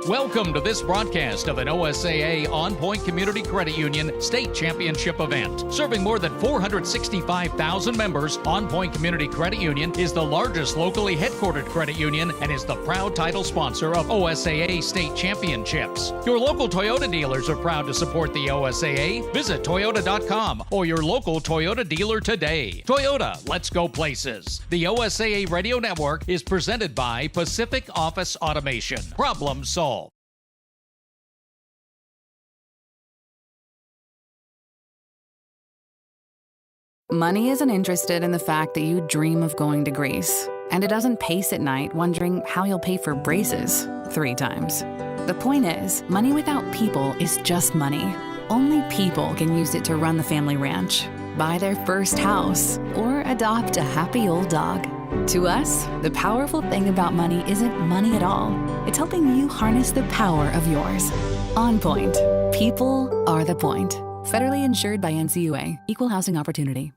Welcome to this broadcast of an OSAA On Point Community Credit Union State Championship event. Serving more than 465,000 members, On Point Community Credit Union is the largest locally headquartered credit union and is the proud title sponsor of OSAA State Championships. Your local Toyota dealers are proud to support the OSAA. Visit Toyota.com or your local Toyota dealer today. Toyota, let's go places. The OSAA Radio Network is presented by Pacific Office Automation. Problem solved. Money isn't interested in the fact that you dream of going to Greece, and it doesn't pace at night wondering how you'll pay for braces 3 times. The point is, money without people is just money. Only people can use it to run the family ranch, buy their first house, or adopt a happy old dog. To us, the powerful thing about money isn't money at all. It's helping you harness the power of yours. On Point. People are the point. Federally insured by NCUA. Equal housing opportunity.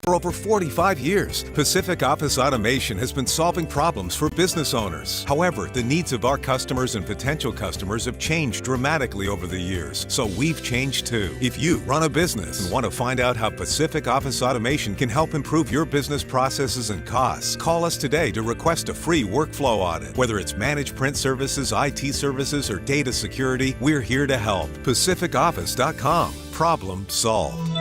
For over 45 years, Pacific Office Automation has been solving problems for business owners. However, the needs of our customers and potential customers have changed dramatically over the years, so we've changed too. If you run a business and want to find out how Pacific Office Automation can help improve your business processes and costs, call us today to request a free workflow audit. Whether it's managed print services, IT services, or data security, we're here to help. PacificOffice.com. Problem solved.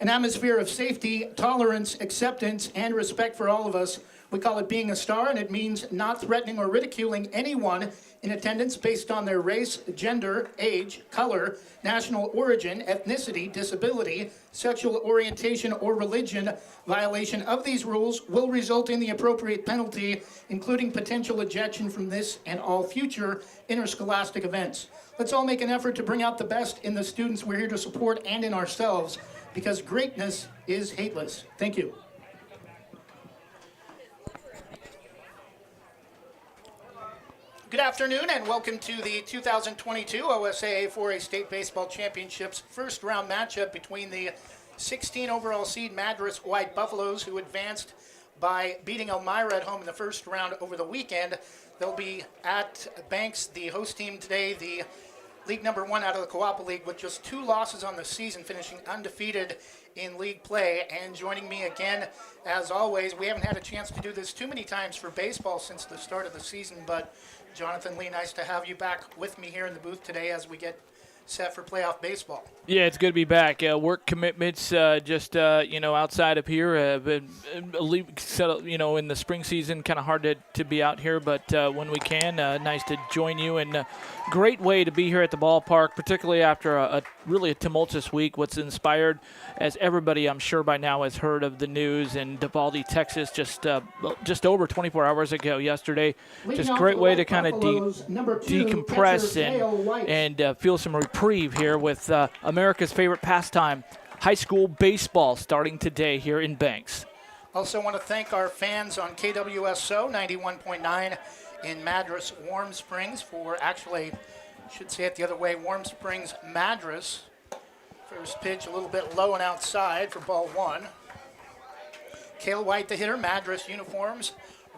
An atmosphere of safety, tolerance, acceptance, and respect for all of us. We call it being a star, and it means not threatening or ridiculing anyone in attendance based on their race, gender, age, color, national origin, ethnicity, disability, sexual orientation, or religion. Violation of these rules will result in the appropriate penalty, including potential ejection from this and all future interscholastic events. Let's all make an effort to bring out the best in the students we're here to support and in ourselves, because greatness is hateless. Thank you. Good afternoon and welcome to the 2022 OSAA 4A State Baseball Championships first round matchup between the 16 overall seed MADRAS White Buffaloes, who advanced by beating Elmira at home in the first round over the weekend. They'll be at Banks, the host team today, the League number 1 out of the Coapa League, with just 2 losses on the season, finishing undefeated in league play. And joining me again, as always, we haven't had a chance to do this too many times for baseball since the start of the season, but Jonathan Lee, nice to have you back with me here in the booth today as we get set for playoff baseball. Yeah, it's good to be back. Work commitments outside of here. In the spring season, kind of hard to be out here, but when we can, nice to join you. And great way to be here at the ballpark, particularly after a really tumultuous week. What's inspired, as everybody I'm sure by now has heard of the news in Uvalde, Texas, just over 24 hours ago yesterday. Just a great way to kind of decompress and feel some reprieve here with America's favorite pastime, high school baseball, starting today here in Banks. Also want to thank our fans on KWSO 91.9 in Madras, Warm Springs, for actually, should say it the other way, Warm Springs, Madras. First pitch a little bit low and outside for ball 1. Cale White, the hitter, Madras uniforms,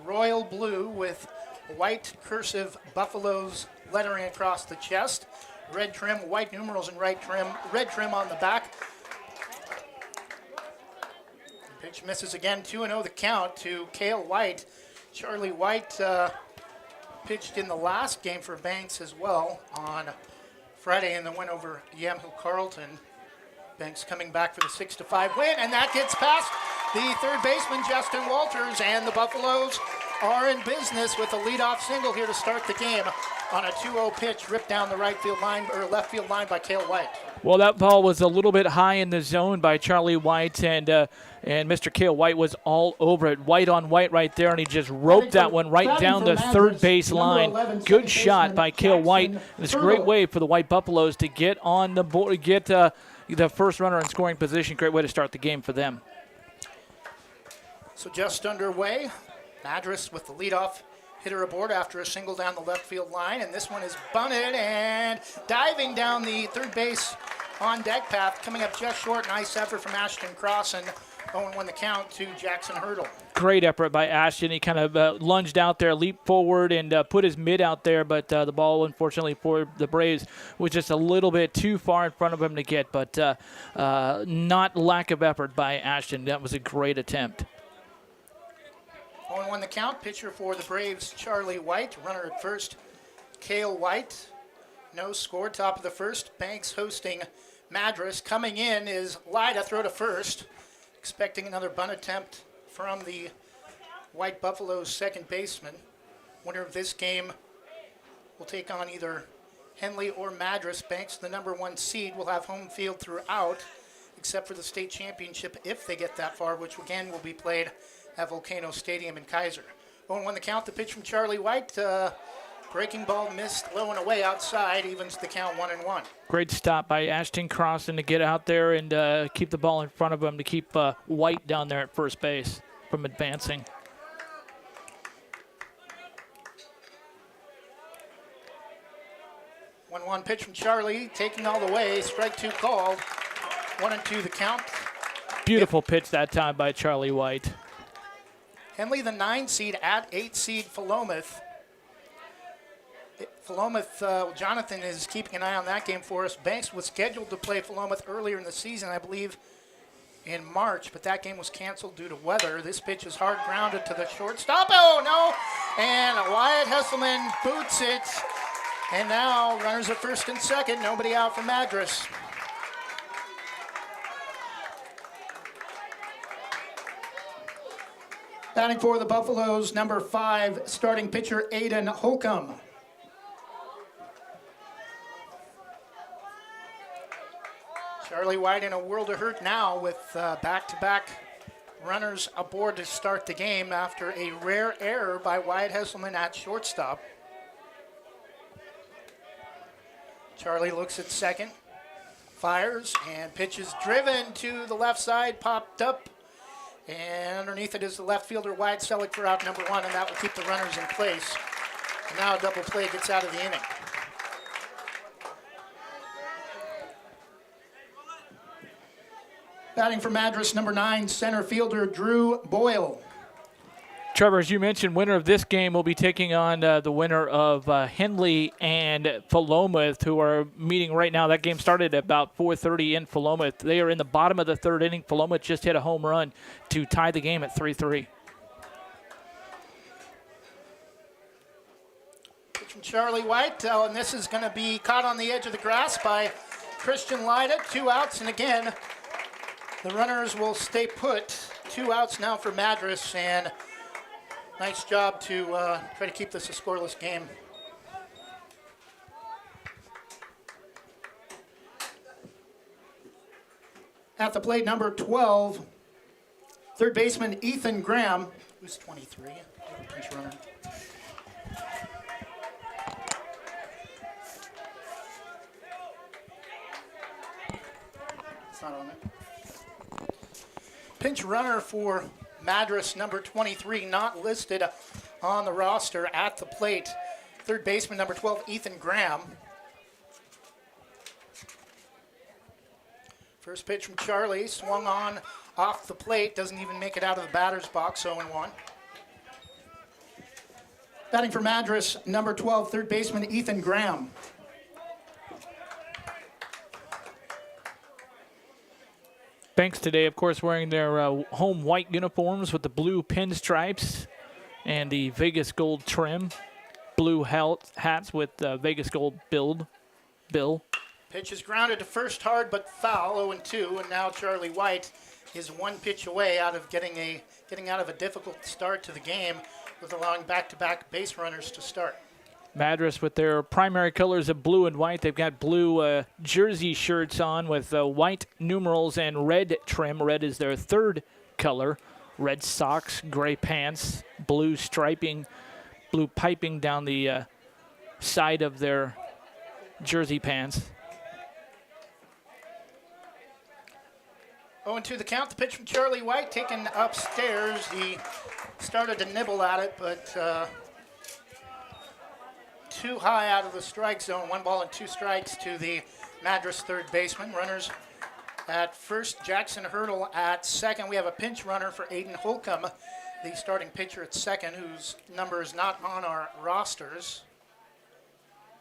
royal blue with white cursive Buffaloes lettering across the chest. Red trim, white numerals and red trim on the back. Pitch misses again, 2-0 the count to Cale White. Charlie White pitched in the last game for Banks as well on Friday in the win over Yamhill Carlton. Banks coming back for the 6-5 win, and that gets past the third baseman, Justin Walters, and the Buffaloes are in business with a leadoff single here to start the game. on a 2-0 pitch ripped down the right field line or left field line by Cale White. Well, that ball was a little bit high in the zone by Charlie White, and Mr. Cale White was all over it. White on white right there, and he just roped that one right down the third base line. Good shot by Cale White. And it's a great way for the White Buffaloes to get on the board, get the first runner in scoring position. Great way to start the game for them. So just underway. Madras with the leadoff hitter aboard after a single down the left field line, and this one is bunted and diving down the third base on deck path, coming up just short. Nice effort from Ashton Cross, and 0-1 the count to Jackson Hurdle. Great effort by Ashton. He kind of lunged out there, leaped forward, and put his mid out there, but the ball, unfortunately for the Braves, was just a little bit too far in front of him to get, but not lack of effort by Ashton. That was a great attempt. 0-1 the count. Pitcher for the Braves, Charlie White. Runner at first, Cale White. No score, top of the first. Banks hosting Madras. Coming in is Lyda, throw to first. Expecting another bunt attempt from the White Buffaloes second baseman. Winner of this game will take on either Henley or Madras. Banks, the number 1 seed, will have home field throughout, except for the state championship if they get that far, which again will be played at Volcano Stadium in Kaiser. 0-1 the count. The pitch from Charlie White. Breaking ball missed low and away outside, evens the count 1-1. Great stop by Ashton Crossan to get out there and keep the ball in front of him to keep White down there at first base from advancing. One pitch from Charlie, taking all the way. Strike 2 called. 1-2 the count. Beautiful pitch that time by Charlie White. Henley, the 9 seed at 8 seed Philomath. Jonathan is keeping an eye on that game for us. Banks was scheduled to play Philomath earlier in the season, I believe in March, but that game was canceled due to weather. This pitch is hard grounded to the shortstop. Oh, no! And Wyatt Hesselman boots it. And now runners at first and second. Nobody out for Madras. Batting for the Buffaloes, number 5, starting pitcher Aiden Holcomb. Charlie White in a world of hurt now with back-to-back runners aboard to start the game after a rare error by Wyatt Hesselman at shortstop. Charlie looks at second, fires, and pitches driven to the left side, popped up, and underneath it is the left fielder Wyatt Selleck for out number 1, and that will keep the runners in place. And now a double play gets out of the inning. Batting for Madras, number 9, center fielder Drew Boyle. Trevor, as you mentioned, winner of this game will be taking on the winner of Henley and Philomath, who are meeting right now. That game started at about 4:30 in Philomath. They are in the bottom of the third inning. Philomath just hit a home run to tie the game at 3-3. Pitch from Charlie White, and this is going to be caught on the edge of the grass by Christian Lyda. 2 outs, and again, the runners will stay put. 2 outs now for Madras, and nice job to try to keep this a scoreless game. At the plate, number 12, third baseman Ethan Graham, who's 23, pinch runner. It's not on it. Pinch runner for Madras, number 23, not listed on the roster at the plate. Third baseman, number 12, Ethan Graham. First pitch from Charlie, swung on off the plate, doesn't even make it out of the batter's box, 0-1. Batting for Madras, number 12, third baseman, Ethan Graham. Banks today, of course, wearing their home white uniforms with the blue pinstripes and the Vegas gold trim. Blue hats with Vegas gold bill. Pitch is grounded to first hard but foul, 0-2, and now Charlie White is 1 pitch away out of getting out of a difficult start to the game with allowing back-to-back base runners to start. Madras with their primary colors of blue and white. They've got blue jersey shirts on with white numerals and red trim. Red is their third color. Red socks, gray pants, blue striping, blue piping down the side of their jersey pants. 0-2 the count. The pitch from Charlie White taken upstairs. He started to nibble at it, but too high out of the strike zone. 1 ball and 2 strikes to the Madras third baseman. Runners at first, Jackson Hurdle at second. We have a pinch runner for Aiden Holcomb, the starting pitcher at second, whose number is not on our rosters.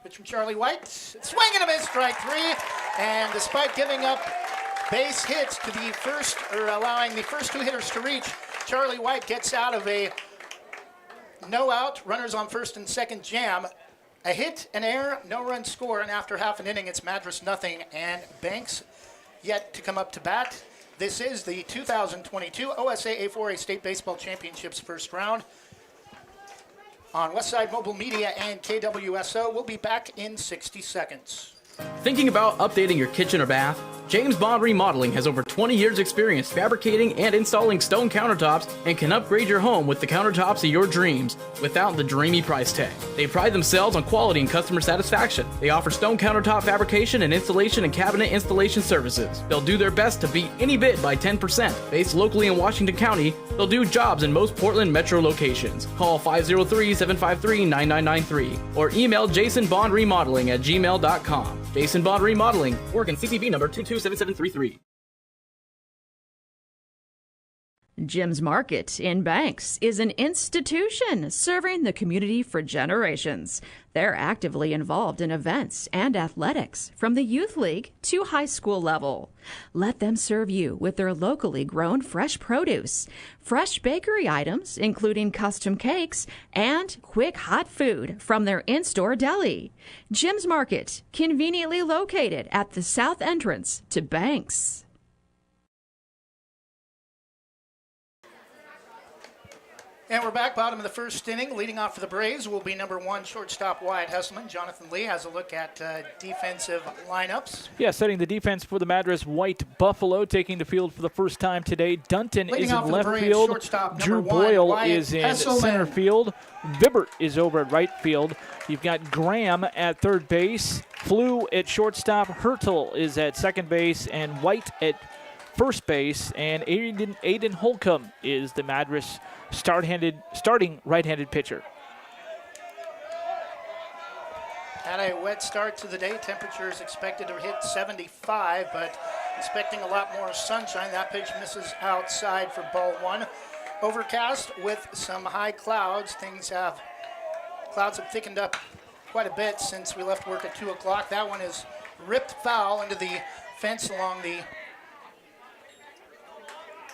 Pitch from Charlie White. Swing and a miss, strike 3. And despite giving up base hits to the first, or allowing the first 2 hitters to reach, Charlie White gets out of a no out, runners on first and second jam. A hit, an error, no run score, and after half an inning, it's Madras nothing, and Banks yet to come up to bat. This is the 2022 OSAA 4A State Baseball Championships first round. On Westside Mobile Media and KWSO, we'll be back in 60 seconds. Thinking about updating your kitchen or bath? James Bond Remodeling has over 20 years experience fabricating and installing stone countertops and can upgrade your home with the countertops of your dreams without the dreamy price tag. They pride themselves on quality and customer satisfaction. They offer stone countertop fabrication and installation and cabinet installation services. They'll do their best to beat any bid by 10%. Based locally in Washington County, they'll do jobs in most Portland metro locations. Call 503-753-9993 or email jasonbondremodeling@gmail.com. Jason Bond Remodeling, Oregon CCV number 227733. Jim's Market in Banks is an institution serving the community for generations. They're actively involved in events and athletics from the youth league to high school level. Let them serve you with their locally grown fresh produce, fresh bakery items, including custom cakes, and quick hot food from their in-store deli. Jim's Market, conveniently located at the south entrance to Banks. And we're back, bottom of the first inning. Leading off for the Braves will be number 1 shortstop Wyatt Hesselman. Jonathan Lee has a look at defensive lineups. Yeah, setting the defense for the Madras White Buffalo, taking the field for the first time today. Dunton Leading is in off for the left Braves, field. shortstop Drew number 1, Boyle Wyatt is in Hesselman. center field. Vibbert is over at right field. You've got Graham at third base. Flew at shortstop. Hurtle is at second base. And White at first base. And Aiden Holcomb is the Madras starting right-handed pitcher. Had a wet start to the day. Temperature is expected to hit 75, but expecting a lot more sunshine. That pitch misses outside for ball 1. Overcast with some high clouds. Clouds have thickened up quite a bit since we left work at 2 o'clock. That one is ripped foul into the fence along the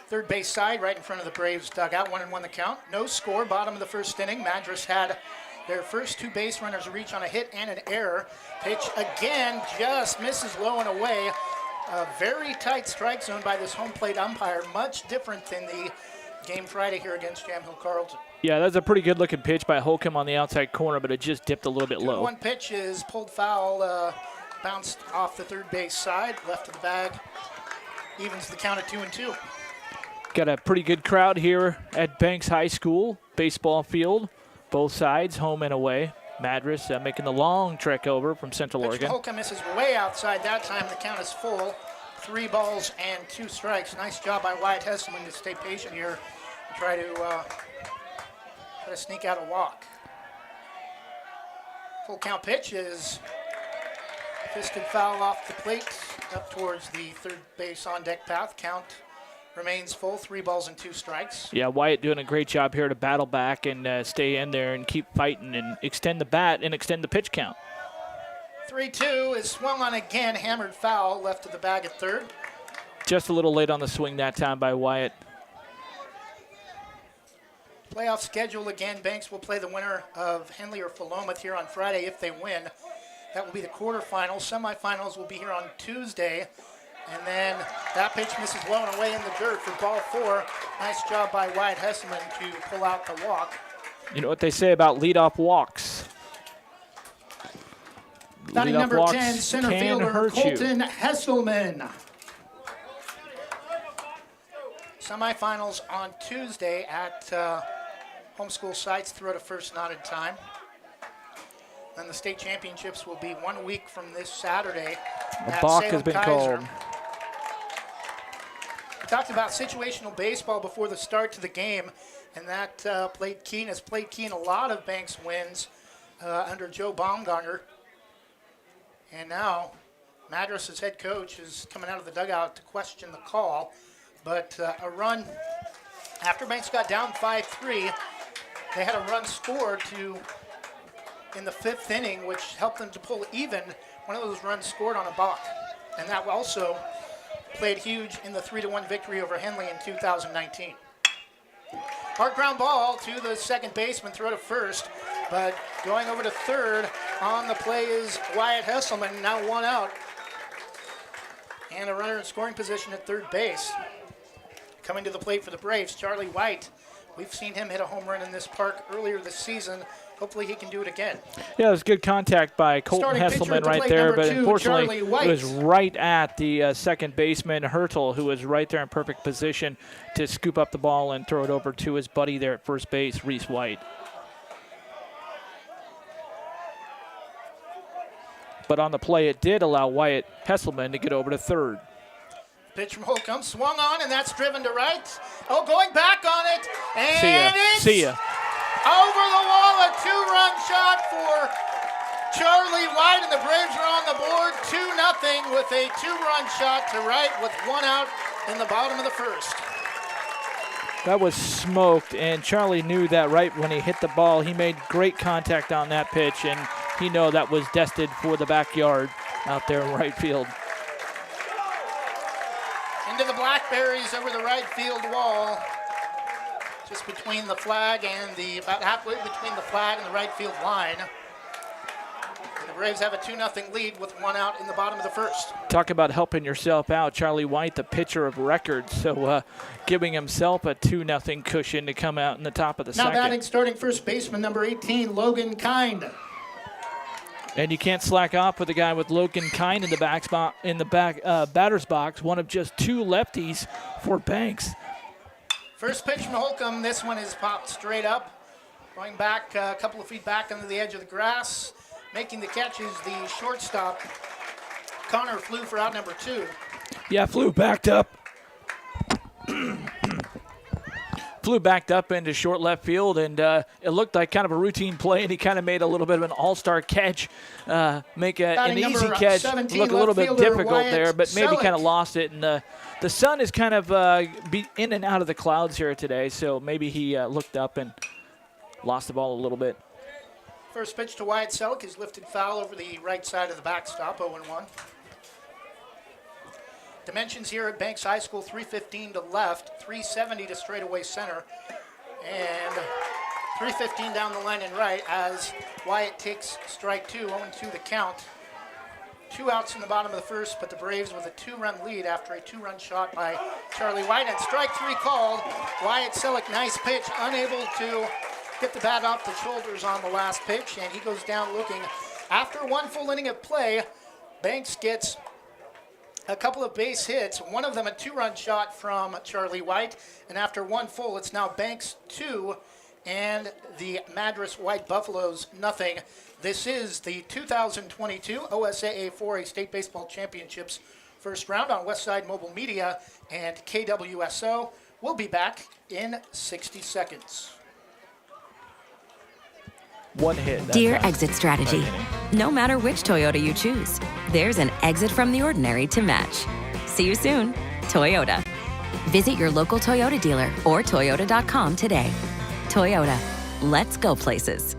third base side, right in front of the Braves dugout. 1-1 the count. No score, bottom of the first inning. Madras had their first 2 base runners reach on a hit and an error. Pitch again just misses low and away. A very tight strike zone by this home plate umpire. Much different than the game Friday here against Jam Hill Carlton. Yeah, that's a pretty good looking pitch by Holcomb on the outside corner, but it just dipped a little bit low. One pitch is pulled foul, bounced off the third base side, left of the bag. Evens the count at 2-2. Got a pretty good crowd here at Banks High School baseball field, both sides, home and away. Madras making the long trek over from Central Oregon. Holcomb misses way outside that time. The count is full. 3 balls and 2 strikes. Nice job by Wyatt Hesselman to stay patient here and try to sneak out a walk. Full count pitch is fisted foul off the plate up towards the third base on deck path. Count remains full, 3 balls and 2 strikes. Yeah, Wyatt doing a great job here to battle back and stay in there and keep fighting and extend the bat and extend the pitch count. 3-2 is swung on again, hammered foul, left of the bag at third. Just a little late on the swing that time by Wyatt. Playoff schedule again. Banks will play the winner of Henley or Philomath here on Friday if they win. That will be the quarterfinals. Semifinals will be here on Tuesday. And then that pitch misses low and away in the dirt for ball 4. Nice job by Wyatt Hesselman to pull out the walk. You know what they say about leadoff walks. Batting Leadoff number walks 10, center can fielder hurt you. Colton Hesselman. Semifinals on Tuesday at homeschool sites throughout a first not in time. Then the state championships will be 1 week from this Saturday. A at balk Salem has been Kaiser. called. We talked about situational baseball before the start to the game, and that has played key in a lot of Banks wins under Joe Baumgartner. And now Madras's head coach is coming out of the dugout to question the call. But a run, after Banks got down 5-3, they had a run scored in the 5th inning, which helped them to pull even. One of those runs scored on a balk. And that also played huge in the 3-1 victory over Henley in 2019. Hard ground ball to the second baseman, throw to first, but going over to third on the play is Wyatt Hesselman, now 1 out. And a runner in scoring position at third base. Coming to the plate for the Braves, Charlie White. We've seen him hit a home run in this park earlier this season. Hopefully he can do it again. Yeah, it was good contact by Colton Hesselman right there, but unfortunately it was right at the second baseman, Hertel, who was right there in perfect position to scoop up the ball and throw it over to his buddy there at first base, Reese White. But on the play, it did allow Wyatt Hesselman to get over to third. Pitch from Holcomb, swung on, and that's driven to right. Oh, going back on it, and See ya. Over the wall, a 2-run shot for Charlie White, and the Braves are on the board 2-0 with a 2-run shot to right with 1 out in the bottom of the first. That was smoked, and Charlie knew that right when he hit the ball. He made great contact on that pitch, and he knew that was destined for the backyard out there in right field. Into the blackberries over the right field wall. Just between the flag and about halfway between the flag and the right field line. And the Braves have a 2-0 lead with 1 out in the bottom of the first. Talk about helping yourself out. Charlie White, the pitcher of record, so giving himself a 2-0 cushion to come out in the top of the second. Now batting starting first baseman number 18, Logan Kind. And you can't slack off with a guy with Logan Kind in the batter's box, one of just 2 lefties for Banks. First pitch from Holcomb. This one is popped straight up. Going back a couple of feet back under the edge of the grass. Making the catch is the shortstop, Connor Flew, for out number 2. Yeah, Flew backed up. Flew backed up into short left field, and it looked like kind of a routine play, and he kind of made a little bit of an all-star catch, make an easy catch look a little bit difficult there, but maybe kind of lost it. And the sun is kind of be in and out of the clouds here today, so maybe he looked up and lost the ball a little bit. First pitch to Wyatt Selleck is lifted foul over the right side of the backstop, 0-1. Dimensions here at Banks High School, 315 to left, 370 to straightaway center, and 315 down the line and right as Wyatt takes strike 2, 0-2 the count. 2 outs in the bottom of the first, but the Braves with a 2-run lead after a 2-run shot by Charlie White, and strike 3 called. Wyatt Selleck, nice pitch, unable to get the bat off the shoulders on the last pitch, and he goes down looking. After 1 full inning of play, Banks gets a couple of base hits, one of them a 2-run shot from Charlie White, and after 1 full, it's now Banks 2 and the Madras White Buffaloes nothing. This is the 2022 OSAA 4A State Baseball Championships first round on Westside Mobile Media and KWSO. We'll be back in 60 seconds. 1 hit. Dear Exit Strategy, no matter which Toyota you choose, there's an exit from the ordinary to match. See you soon, Toyota. Visit your local Toyota dealer or toyota.com today. Toyota, let's go places.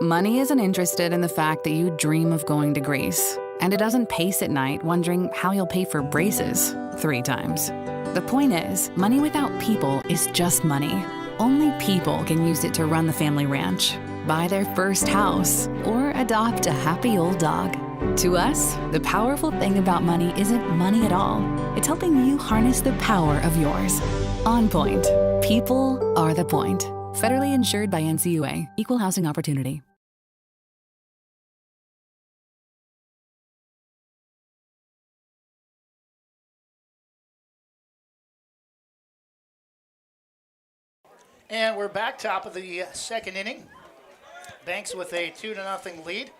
Money isn't interested in the fact that you dream of going to Greece, and it doesn't pace at night wondering how you'll pay for braces 3 times. The point is, money without people is just money. Only people can use it to run the family ranch, buy their first house, or adopt a happy old dog. To us, the powerful thing about money isn't money at all. It's helping you harness the power of yours. On Point. People are the point. Federally insured by NCUA. Equal housing opportunity. And we're back top of the second inning. Banks with a 2-0 lead.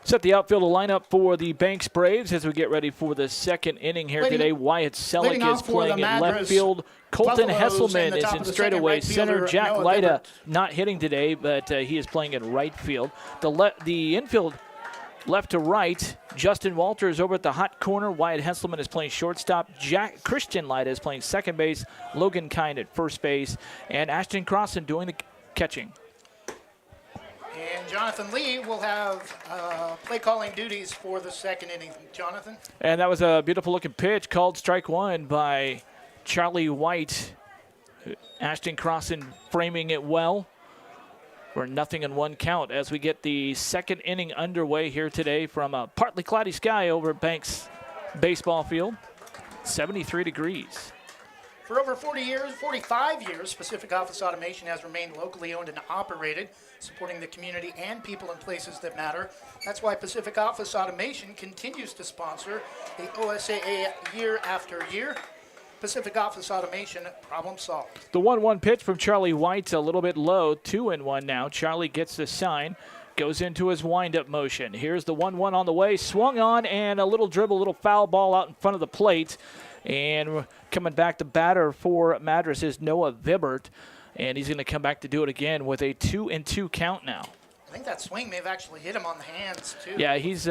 Set the outfield lineup for the Banks Braves as we get ready for the second inning here today. Wyatt Selleck is playing in left field. Colton Hesselman is in straightaway center. Jack Lyda not hitting today, but he is playing in right field. The infield left to right. Justin Walters over at the hot corner. Wyatt Hesselman is playing shortstop. Christian Lyda is playing second base. Logan Kind at first base. And Ashton Crossan doing the catching. And Jonathan Lee will have play calling duties for the second inning. Jonathan? And that was a beautiful looking pitch called strike one by Charlie White. Ashton Crossan framing it well. We're 0-1 count as we get the second inning underway here today from a partly cloudy sky over Banks baseball field. 73 degrees. For over 45 years, Pacific Office Automation has remained locally owned and operated, supporting the community and people in places that matter. That's why Pacific Office Automation continues to sponsor the OSAA year after year. Pacific Office Automation, problem solved. The 1-1 pitch from Charlie White's a little bit low, 2-1 now. Charlie gets the sign, goes into his windup motion. Here's the 1-1 on the way, swung on, and a little dribble, little foul ball out in front of the plate. And coming back to batter for MADRAS is Noah Vibert, and he's going to come back to do it again with a 2-2 count now. I think that swing may have actually hit him on the hands, too. Yeah, he's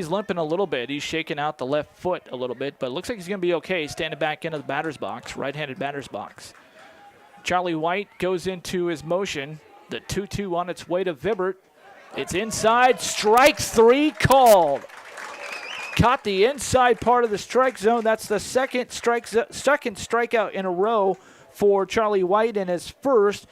limping a little bit. He's shaking out the left foot a little bit, but it looks like he's going to be okay standing back into the batter's box, right-handed batter's box. Charlie White goes into his motion. The 2-2 on its way to Vibert. It's inside. Strike three called. Caught the inside part of the strike zone. That's the second strikeout in a row for Charlie White in his first.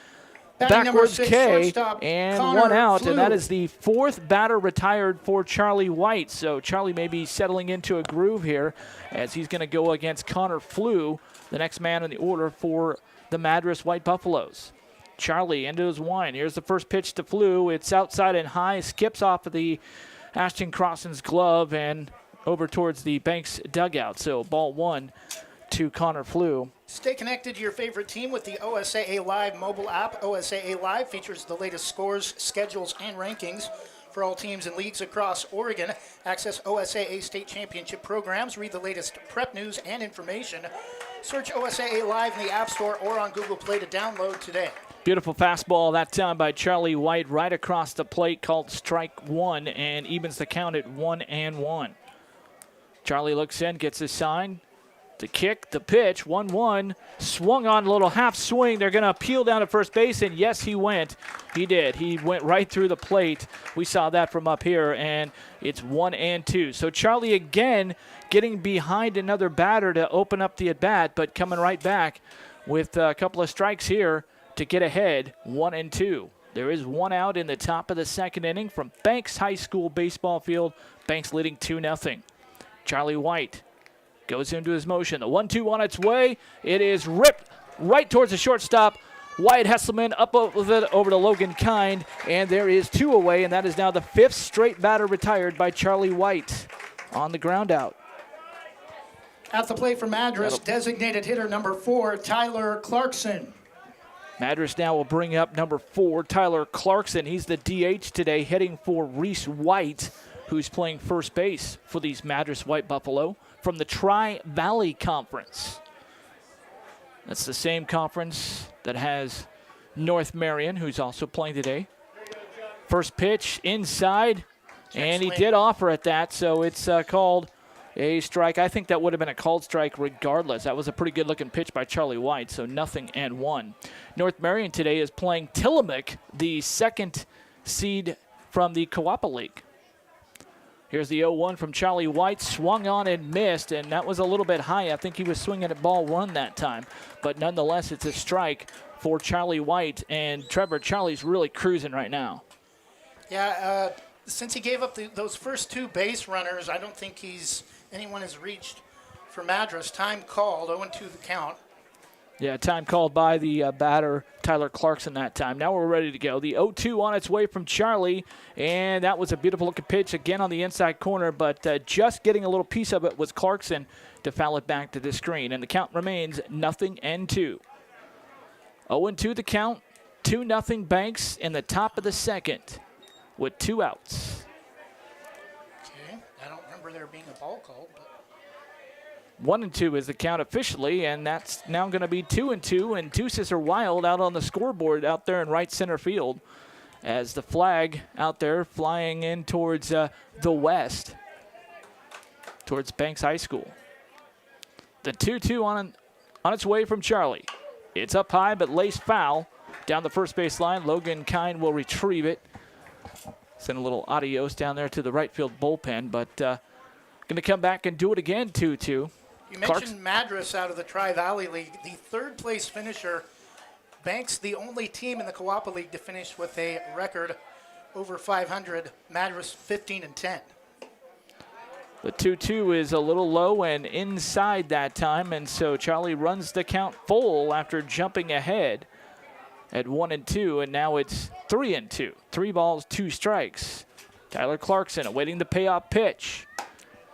Backwards K and Connor one out, Flew. and that is the fourth batter retired for Charlie White. So Charlie may be settling into a groove here as he's going to go against Connor Flew, the next man in the order for the MADRAS White Buffaloes. Charlie into his wind. Here's the first pitch to Flew. It's outside and high, skips off of the Ashton Crossan's glove and over towards the Banks dugout. So ball one to Connor Flew. Stay connected to your favorite team with the OSAA Live mobile app. OSAA Live features the latest scores, schedules, and rankings for all teams and leagues across Oregon. Access OSAA state championship programs, read the latest prep news and information. Search OSAA Live in the App Store or on Google Play to download today. Beautiful fastball that time by Charlie White right across the plate, called strike one, and evens the count at 1-1. Charlie looks in, gets his sign. The kick, the pitch, 1-1, swung on a little half swing. They're going to peel down to first base, and yes, he went. He did. He went right through the plate. We saw that from up here, and it's 1-2. So Charlie again getting behind another batter to open up the at-bat, but coming right back with a couple of strikes here to get ahead, 1-2. There is one out in the top of the second inning from Banks High School baseball field. Banks leading 2-0. Charlie White goes into his motion. The 1-2 on its way. It is ripped right towards the shortstop. Wyatt Hesselman up over to Logan Kind, and there is two away, and that is now the fifth straight batter retired by Charlie White on the ground out. At the plate for MADRAS, designated hitter number 4, Tyler Clarkson. MADRAS now will bring up number 4, Tyler Clarkson. He's the DH today, heading for Reese White, who's playing first base for these MADRAS White Buffalo from the Tri-Valley Conference. That's the same conference that has North Marion, who's also playing today. First pitch inside, and he did offer at that, so it's called a strike. I think that would have been a called strike regardless. That was a pretty good-looking pitch by Charlie White, so 0-1. North Marion today is playing Tillamook, the second seed from the Coapa League. Here's the 0-1 from Charlie White, swung on and missed, and that was a little bit high. I think he was swinging at ball one that time, but nonetheless, it's a strike for Charlie White, and Trevor, Charlie's really cruising right now. Yeah, since he gave up those first two base runners, I don't think anyone has reached for MADRAS. Time called, 0-2 the count. Yeah, time called by the batter, Tyler Clarkson, that time. Now we're ready to go. The 0-2 on its way from Charlie, and that was a beautiful-looking pitch again on the inside corner, but just getting a little piece of it was Clarkson to foul it back to the screen, and the count remains 0-2. 0-2 the count, 2-0 Banks in the top of the second with 2 outs. Okay, I don't remember there being a ball called. 1-2 is the count officially, and that's now going to be 2-2, and Deuces are wild out on the scoreboard out there in right center field as the flag out there flying in towards the west, towards Banks High School. The 2-2 on its way from Charlie. It's up high, but laced foul down the first base line. Logan Kine will retrieve it. Send a little adios down there to the right field bullpen, but going to come back and do it again, 2-2. You mentioned MADRAS out of the Tri-Valley League. The third-place finisher, Banks, the only team in the Coapa League to finish with a record over 500. MADRAS 15-10. The 2-2 is a little low and inside that time, and so Charlie runs the count full after jumping ahead at 1-2, and now it's 3-2. 3 balls, 2 strikes. Tyler Clarkson awaiting the payoff pitch.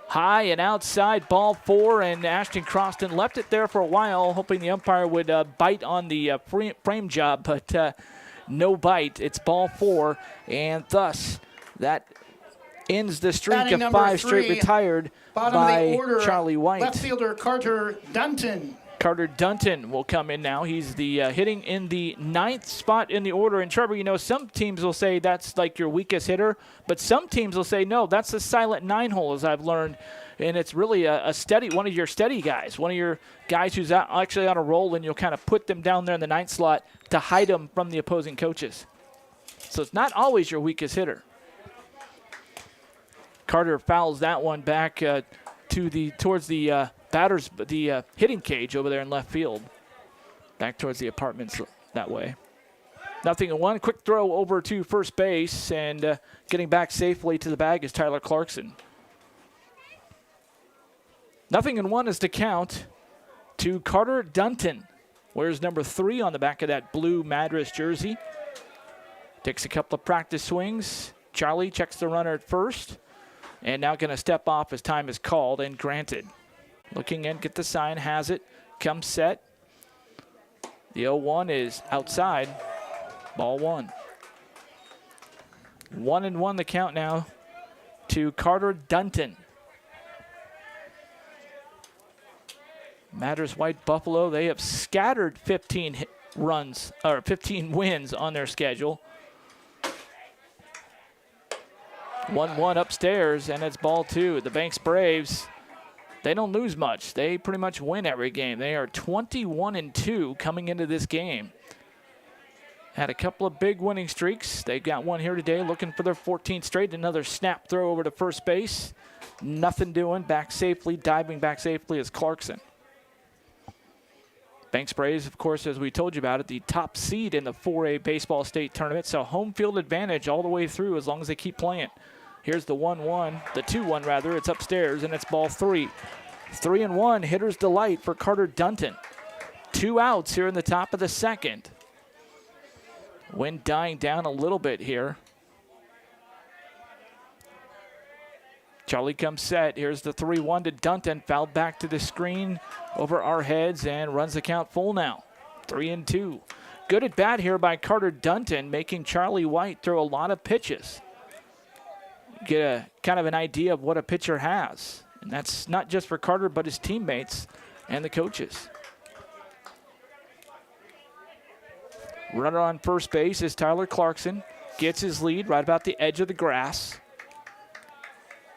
High and outside, ball 4, and Ashton Croston left it there for a while, hoping the umpire would bite on the frame job, but no bite. It's ball 4, and thus that ends the streak of 5 straight retired by Charlie White. Left fielder Carter Dunton. Carter Dunton will come in now. He's the hitting in the 9th spot in the order. And Trevor, you know, some teams will say that's like your weakest hitter, but some teams will say, no, that's the silent 9 hole, as I've learned. And it's really a steady, one of your steady guys, one of your guys who's actually on a roll, and you'll kind of put them down there in the 9th slot to hide them from the opposing coaches. So it's not always your weakest hitter. Carter fouls that one back towards the batters, the hitting cage over there in left field, back towards the apartments that way. 0-1. Quick throw over to first base, and getting back safely to the bag is Tyler Clarkson. 0-1 is to count to Carter Dunton. Wears number 3 on the back of that blue MADRAS jersey. Takes a couple of practice swings. Charlie checks the runner at first, and now going to step off as time is called and granted. Looking in, get the sign, has it, comes set. The 0-1 is outside, ball 1. 1-1 the count now to Carter Dunton. MADRAS White Buffalo, they have scattered 15 wins on their schedule. 1-1 upstairs, and it's ball 2. The Banks Braves, they don't lose much. They pretty much win every game. They are 21-2 coming into this game. Had a couple of big winning streaks. They've got one here today, looking for their 14th straight. Another snap throw over to first base. Nothing doing. Back safely, diving back safely is Clarkson. Banks Braves, of course, as we told you about it, the top seed in the 4A baseball state tournament. So home field advantage all the way through as long as they keep playing. Here's the 1-1, the 2-1 rather. It's upstairs, and it's ball 3. 3-1, hitter's delight for Carter Dunton. 2 outs here in the top of the second. Wind dying down a little bit here. Charlie comes set. Here's the 3-1 to Dunton. Fouled back to the screen over our heads and runs the count full now. 3-2. Good at bat here by Carter Dunton, making Charlie White throw a lot of pitches. Get a kind of an idea of what a pitcher has. And that's not just for Carter, but his teammates and the coaches. Runner on first base is Tyler Clarkson. Gets his lead right about the edge of the grass.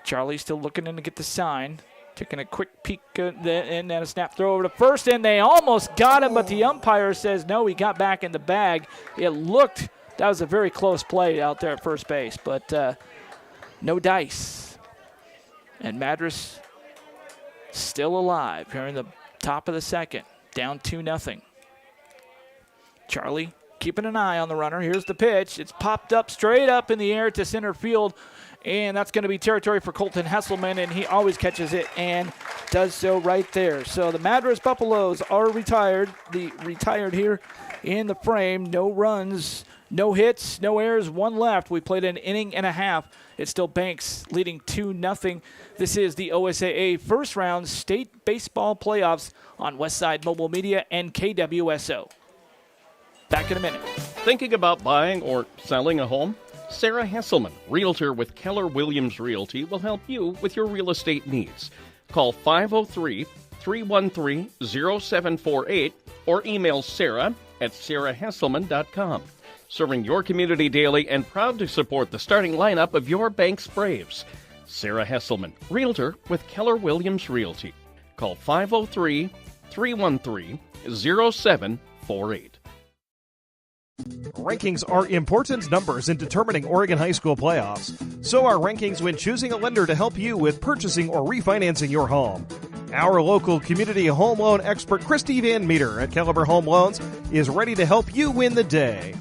Charlie still looking in to get the sign. Taking a quick peek and then a snap throw over to first, and they almost got him, but the umpire says no, he got back in the bag. It looked, that was a very close play out there at first base, but no dice. And MADRAS still alive here in the top of the second, down 2-0. Charlie keeping an eye on the runner. Here's the pitch. It's popped up straight up in the air to center field, and that's going to be territory for Colton Hesselman, and he always catches it and does so right there. So the Madras Buffaloes are retired here in the frame. No runs, no hits, no errors, one left. We played an inning and a half. It's still Banks leading 2-0. This is the OSAA first round state baseball playoffs on Westside Mobile Media and KWSO. Back in a minute. Thinking about buying or selling a home? Sarah Hesselman, realtor with Keller Williams Realty, will help you with your real estate needs. Call 503-313-0748 or email Sarah at sarahhesselman.com. Serving your community daily and proud to support the starting lineup of your bank's Braves. Sarah Hesselman, realtor with Keller Williams Realty. Call 503-313-0748. Rankings are important numbers in determining Oregon high school playoffs. So are rankings when choosing a lender to help you with purchasing or refinancing your home. Our local community home loan expert, Christy Van Meter at Caliber Home Loans, is ready to help you win the day.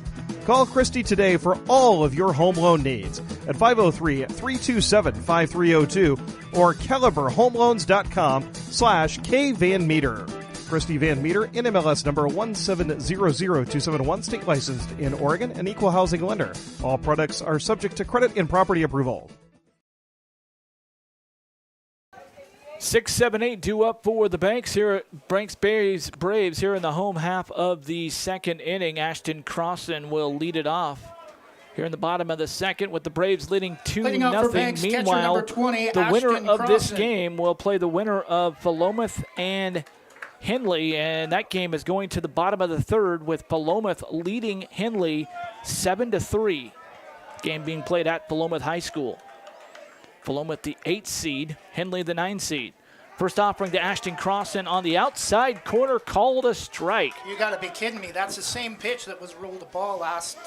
Call Christy today for all of your home loan needs at 503-327-5302 or caliberhomeloans.com/kvanmeter. Christy Van Meter, NMLS number 1700271, state licensed in Oregon, an equal housing lender. All products are subject to credit and property approval. 6-7-8 due up for the Braves here in the home half of the second inning. Ashton Crossan will lead it off here in the bottom of the second with the Braves leading 2-0. Meanwhile, the winner of this game will play the winner of Philomath and Henley, and that game is going to the bottom of the third with Philomath leading Henley 7-3. Game being played at Philomath High School. Philomath the 8th seed, Henley the 9th seed. First offering to Ashton Crossan on the outside corner, called a strike. You got to be kidding me. That's the same pitch that was ruled a ball last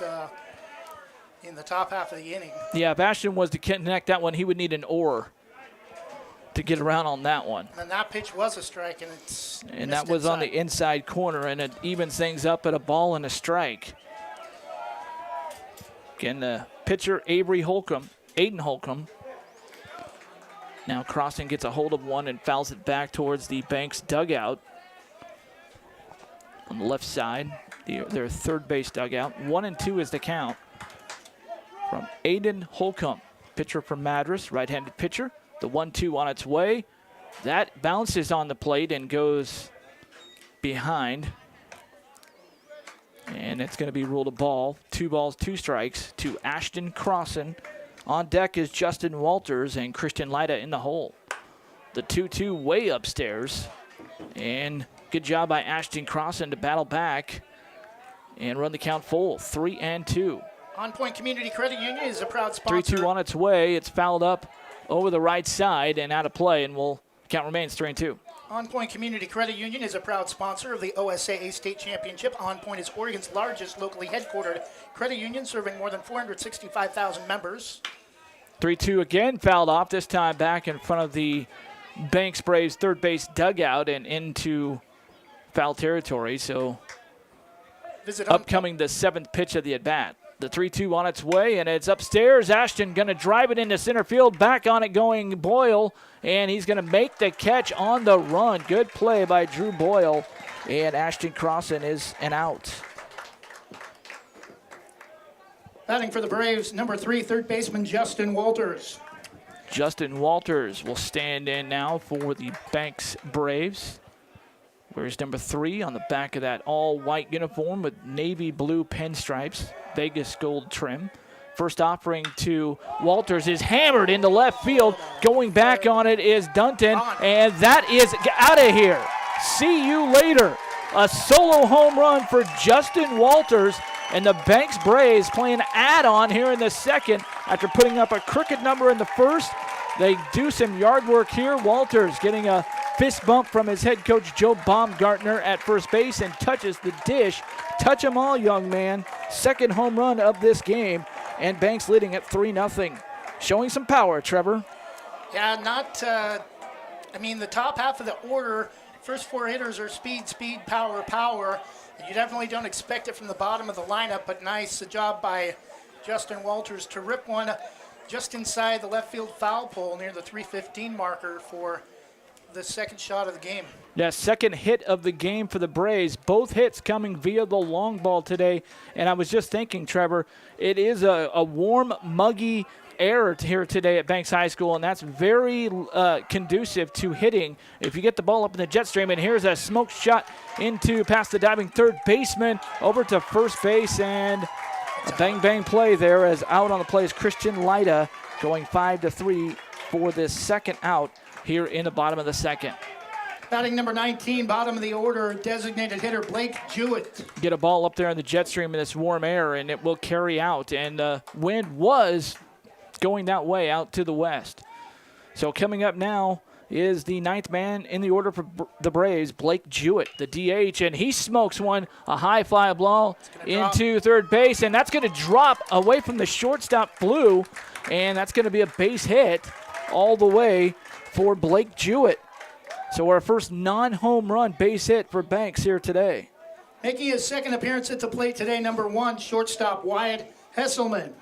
in the top half of the inning. Yeah, if Ashton was to connect that one, he would need an oar to get around on that one. And that pitch was a strike, and that was on the inside corner, and it evens things up at a ball and a strike. Again, the pitcher, Aiden Holcomb. Now Crossan gets a hold of one and fouls it back towards the Banks dugout. On the left side, their third base dugout. 1-2 is the count from Aiden Holcomb, pitcher from Madras, right-handed pitcher. The 1-2 on its way. That bounces on the plate and goes behind. And it's going to be ruled a ball. 2 balls, 2 strikes to Ashton Crossan. On deck is Justin Walters and Christian Lida in the hole. The 2-2 way upstairs. And good job by Ashton Crossan to battle back and run the count full. 3-2. On Point Community Credit Union is a proud sponsor. 3-2 on its way. It's fouled up over the right side and out of play, and count remains 3-2. On Point Community Credit Union is a proud sponsor of the OSAA State Championship. On Point is Oregon's largest locally headquartered credit union, serving more than 465,000 members. 3-2 again, fouled off, this time back in front of the Banks Braves third base dugout and into foul territory. So upcoming the 7th pitch of the at-bat. The 3-2 on its way, and it's upstairs. Ashton going to drive it into center field. Back on it going Boyle, and he's going to make the catch on the run. Good play by Drew Boyle, and Ashton Crossan is an out. Batting for the Braves, number 3, third baseman Justin Walters. Justin Walters will stand in now for the Banks Braves. Where's number 3 on the back of that all-white uniform with navy blue pinstripes, Vegas gold trim. First offering to Walters is hammered into left field. Going back on it is Dunton, and that is out of here. See you later. A solo home run for Justin Walters, and the Banks Braves playing add-on here in the second after putting up a crooked number in the first. They do some yard work here. Walters getting a fist bump from his head coach Joe Baumgartner at first base and touches the dish. Touch 'em all, young man. Second home run of this game, and Banks leading at 3-0. Showing some power, Trevor. Yeah, the top half of the order First four hitters are speed, speed, power, power. You definitely don't expect it from the bottom of the lineup, but nice job by Justin Walters to rip one just inside the left field foul pole near the 315 marker for the second shot of the game. Yeah, second hit of the game for the Braves. Both hits coming via the long ball today. And I was just thinking, Trevor, it is a warm, muggy air here today at Banks High School, and that's very conducive to hitting. If you get the ball up in the jet stream, and here's a smoke shot into past the diving third baseman over to first base, and a bang-bang play there as out on the play is Christian Lida, going 5-3 for this second out here in the bottom of the second. Batting number 19, bottom of the order, designated hitter Blake Jewett. Get a ball up there in the jet stream in this warm air, and it will carry out, and wind was going that way out to the west. So coming up now is the ninth man in the order for the Braves, Blake Jewett, the DH, and he smokes one, a high fly ball into third base, and that's going to drop away from the shortstop Blue, and that's going to be a base hit all the way for Blake Jewett. So our first non-home run base hit for Banks here today. Making his second appearance at the plate today, number 1, shortstop Wyatt Hesselman.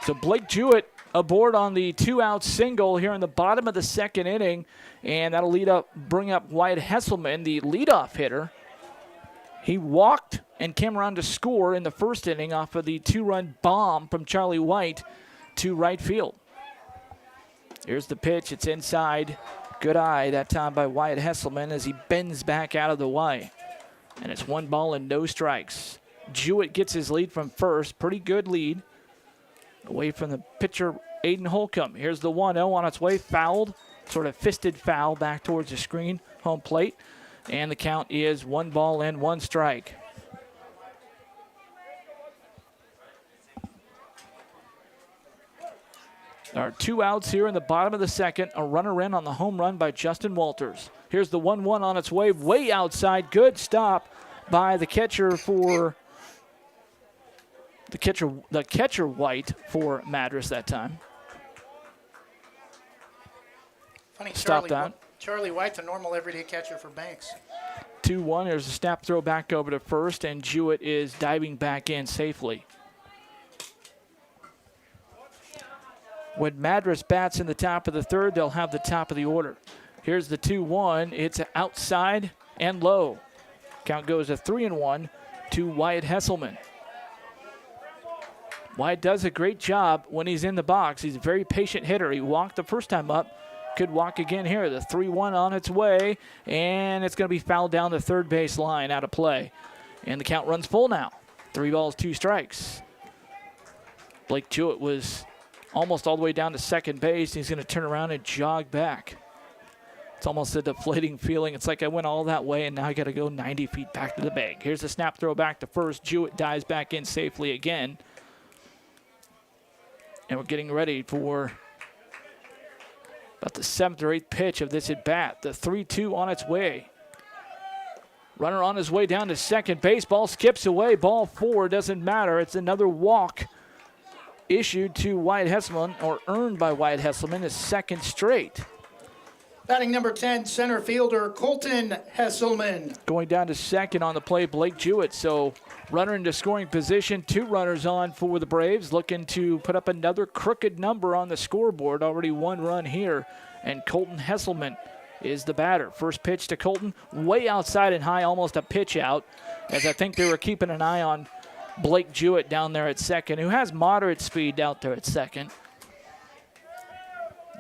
So Blake Jewett aboard on the 2-out single here in the bottom of the second inning, and that'll bring up Wyatt Hesselman, the leadoff hitter. He walked and came around to score in the first inning off of the 2-run bomb from Charlie White to right field. Here's the pitch. It's inside. Good eye that time by Wyatt Hesselman as he bends back out of the way. And it's 1 ball and no strikes. Jewett gets his lead from first. Pretty good lead. Away from the pitcher, Aiden Holcomb. Here's the 1-0 on its way. Fouled. Sort of fisted foul back towards the screen. Home plate. And the count is 1 ball and 1 strike. There are 2 outs here in the bottom of the second. A runner in on the home run by Justin Walters. Here's the 1-1 on its way outside. Good stop by the catcher for the catcher White for MADRAS that time. Funny, Stop that. Charlie White, the normal everyday catcher for Banks. 2-1. There's a snap throw back over to first, and Jewett is diving back in safely. When MADRAS bats in the top of the third, they'll have the top of the order. Here's the 2-1. It's outside and low. Count goes to 3-1 to Wyatt Hesselman. Wyatt does a great job when he's in the box. He's a very patient hitter. He walked the first time up. Could walk again here. The 3-1 on its way, and it's going to be fouled down the third base line out of play. And the count runs full now. 3 balls, 2 strikes. Blake Jewett was almost all the way down to second base. He's going to turn around and jog back. It's almost a deflating feeling. It's like I went all that way, and now I got to go 90 feet back to the bag. Here's a snap throw back to first. Jewett dives back in safely again. And we're getting ready for about the 7th or 8th pitch of this at-bat. The 3-2 on its way. Runner on his way down to second base. Ball skips away. Ball 4. Doesn't matter. It's another walk issued to Wyatt Hesselman, or earned by Wyatt Hesselman, his second straight. Batting number 10, center fielder Colton Hesselman. Going down to second on the play, Blake Jewett. So runner into scoring position. 2 runners on for the Braves, looking to put up another crooked number on the scoreboard. Already 1 run here, and Colton Hesselman is the batter. First pitch to Colton, way outside and high, almost a pitch out, as I think they were keeping an eye on Blake Jewett down there at second, who has moderate speed out there at second.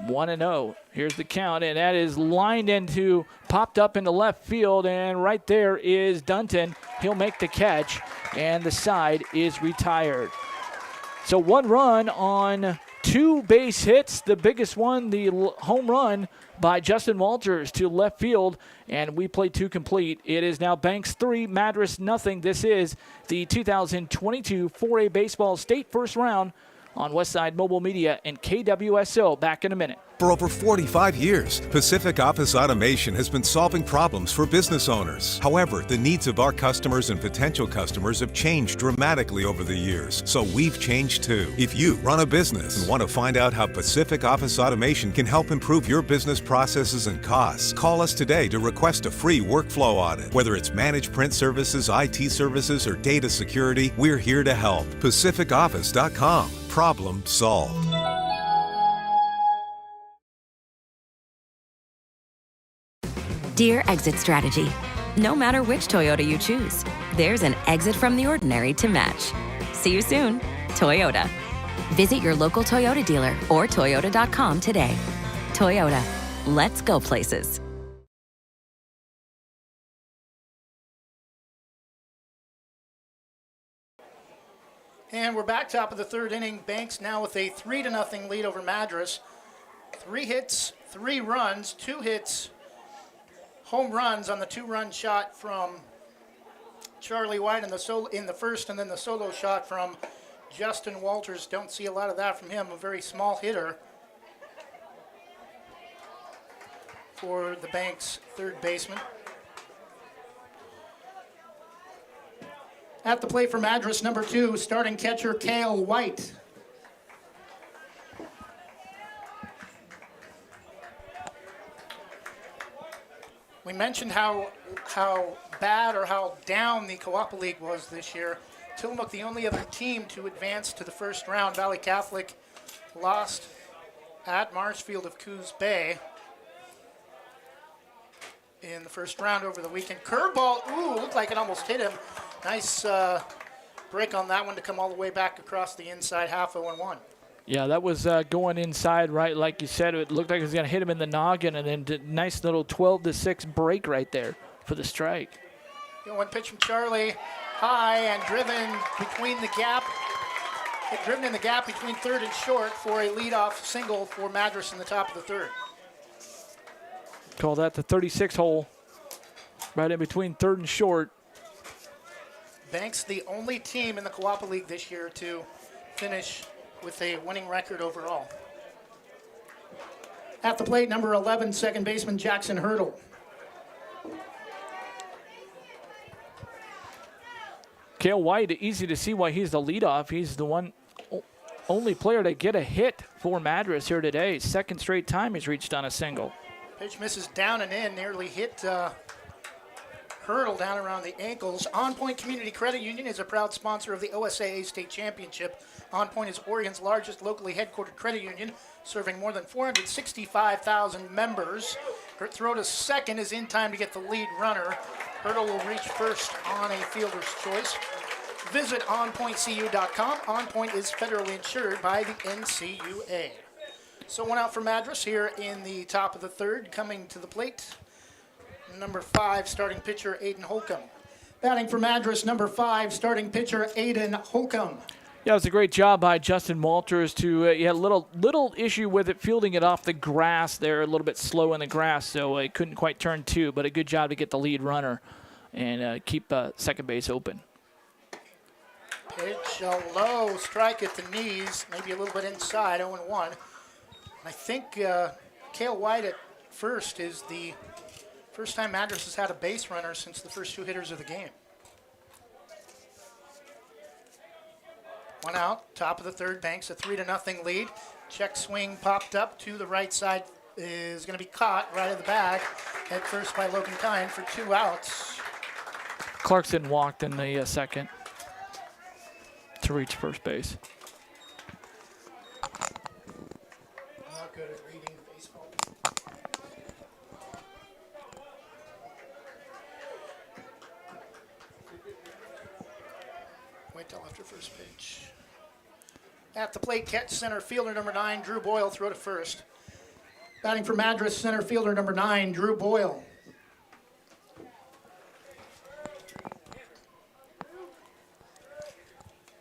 1-0. Here's the count, and that is lined into, popped up into left field, and right there is Dunton. He'll make the catch, and the side is retired. So 1 run on 2 base hits. The biggest one, the home run by Justin Walters to left field, and we play 2 complete. It is now Banks 3, MADRAS nothing. This is the 2022 4A Baseball State First Round on Westside Mobile Media and KWSO. Back in a minute. For over 45 years, Pacific Office Automation has been solving problems for business owners. However, the needs of our customers and potential customers have changed dramatically over the years, so we've changed too. If you run a business and want to find out how Pacific Office Automation can help improve your business processes and costs, call us today to request a free workflow audit. Whether it's managed print services, IT services, or data security, we're here to help. PacificOffice.com. Problem solved. Dear Exit Strategy, no matter which Toyota you choose, there's an exit from the ordinary to match. See you soon, Toyota. Visit your local Toyota dealer or Toyota.com today. Toyota, let's go places. And we're back top of the third inning. Banks now with a 3-0 lead over Madras. 3 hits, 3 runs, 2 hits, home runs on the 2-run shot from Charlie White in the first, and then the solo shot from Justin Walters. Don't see a lot of that from him. A very small hitter for the Banks third baseman. At the plate for Madras, number 2, starting catcher Cale White. We mentioned how bad or how down the Co-op League was this year. Tillamook, the only other team to advance to the first round. Valley Catholic lost at Marshfield of Coos Bay in the first round over the weekend. Curveball, looked like it almost hit him. Nice break on that one to come all the way back across the inside half 0-1. Yeah, that was going inside, right? Like you said, it looked like it was going to hit him in the noggin, and then nice little 12-6 break right there for the strike. One pitch from Charlie, high and driven between the gap. Driven in the gap between third and short for a leadoff single for Madras in the top of the third. Call that the 36 hole, right in between third and short. Banks, the only team in the Co-op League this year to finish with a winning record overall. At the plate, number 11, second baseman Jackson Hurdle. Cale White, easy to see why he's the leadoff. He's the only player to get a hit for Madras here today. Second straight time he's reached on a single. Pitch misses down and in, nearly hit Hurdle down around the ankles. On Point Community Credit Union is a proud sponsor of the OSAA State Championship. On Point is Oregon's largest locally headquartered credit union, serving more than 465,000 members. Her throw to second is in time to get the lead runner. Hurdle will reach first on a fielder's choice. Visit onpointcu.com. On Point is federally insured by the NCUA. So one out for Madras here in the top of the third. Coming to the plate, number 5, starting pitcher Aiden Holcomb. Batting for Madras, number 5, starting pitcher Aiden Holcomb. Yeah, it was a great job by Justin Walters to little issue with it, fielding it off the grass there, a little bit slow in the grass, so it couldn't quite turn 2, but a good job to get the lead runner and keep second base open. Pitch, a low strike at the knees, maybe a little bit inside, 0-1. I think Cale White at first is the first time Madras has had a base runner since the first 2 hitters of the game. One out, top of the third. Banks a 3-0 lead. Check swing popped up to the right side, is going to be caught right in the bag. Head first by Logan Kine for 2 outs. Clarkson walked in the second to reach first base. Not good at reading baseball. Wait till after first pitch. At the plate, catch center fielder number 9, Drew Boyle, throw to first. Batting for Madras, center fielder number 9, Drew Boyle.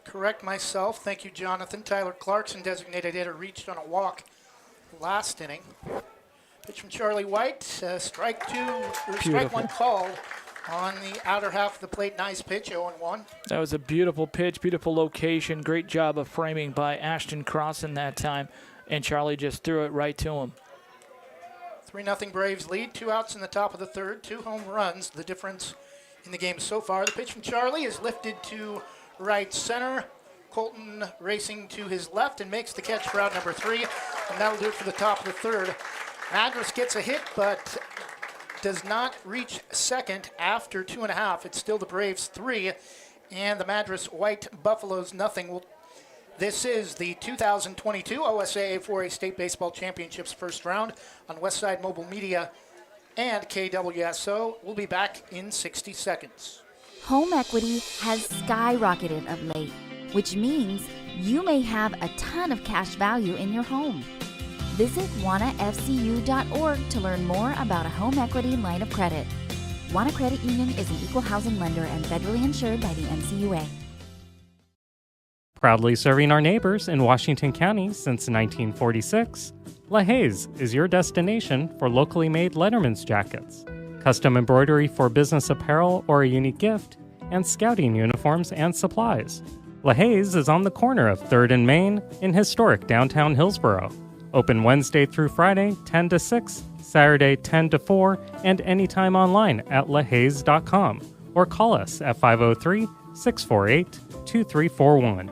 Correct myself. Thank you, Jonathan. Tyler Clarkson, designated hitter, reached on a walk last inning. Pitch from Charlie White. Strike 1 called on the outer half of the plate. Nice pitch, 0-1. That was a beautiful pitch, beautiful location. Great job of framing by Ashton Crossan that time. And Charlie just threw it right to him. 3-0 Braves lead. 2 outs in the top of the third. 2 home runs. The difference in the game so far. The pitch from Charlie is lifted to right center. Colton racing to his left and makes the catch for out number 3. And that'll do it for the top of the third. Madras gets a hit, but does not reach second after 2.5. It's still the Braves 3 and the Madras White Buffaloes nothing. This is the 2022 OSAA 4A State Baseball Championships first round on Westside Mobile Media and KWSO. We'll be back in 60 seconds. Home equity has skyrocketed of late, which means you may have a ton of cash value in your home. Visit wanafcu.org to learn more about a home equity line of credit. Wana Credit Union is an equal housing lender and federally insured by the NCUA. Proudly serving our neighbors in Washington County since 1946, LaHaye's is your destination for locally made Letterman's jackets, custom embroidery for business apparel or a unique gift, and scouting uniforms and supplies. LaHaye's is on the corner of 3rd and Main in historic downtown Hillsborough. Open Wednesday through Friday, 10 to 6, Saturday, 10 to 4, and anytime online at lahayes.com or call us at 503-648-2341.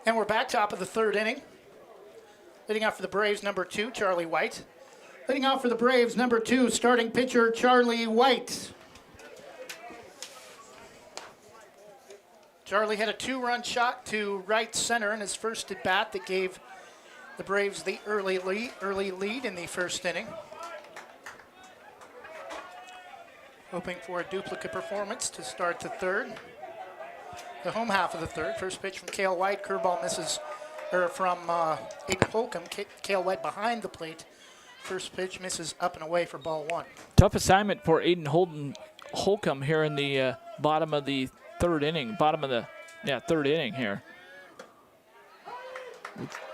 And we're back, top of the third inning. Leading off for the Braves, number 2, Charlie White. Leading off for the Braves, number 2, starting pitcher, Charlie White. Charlie had a 2-run shot to right center in his first at bat that gave the Braves the early lead in the first inning. Hoping for a duplicate performance to start the third. The home half of the third. First pitch from Cale White. Curveball misses, from Aiden Holcomb. Cale White behind the plate. First pitch misses up and away for ball 1. Tough assignment for Aiden Holcomb here in the bottom of the third inning. Third inning here.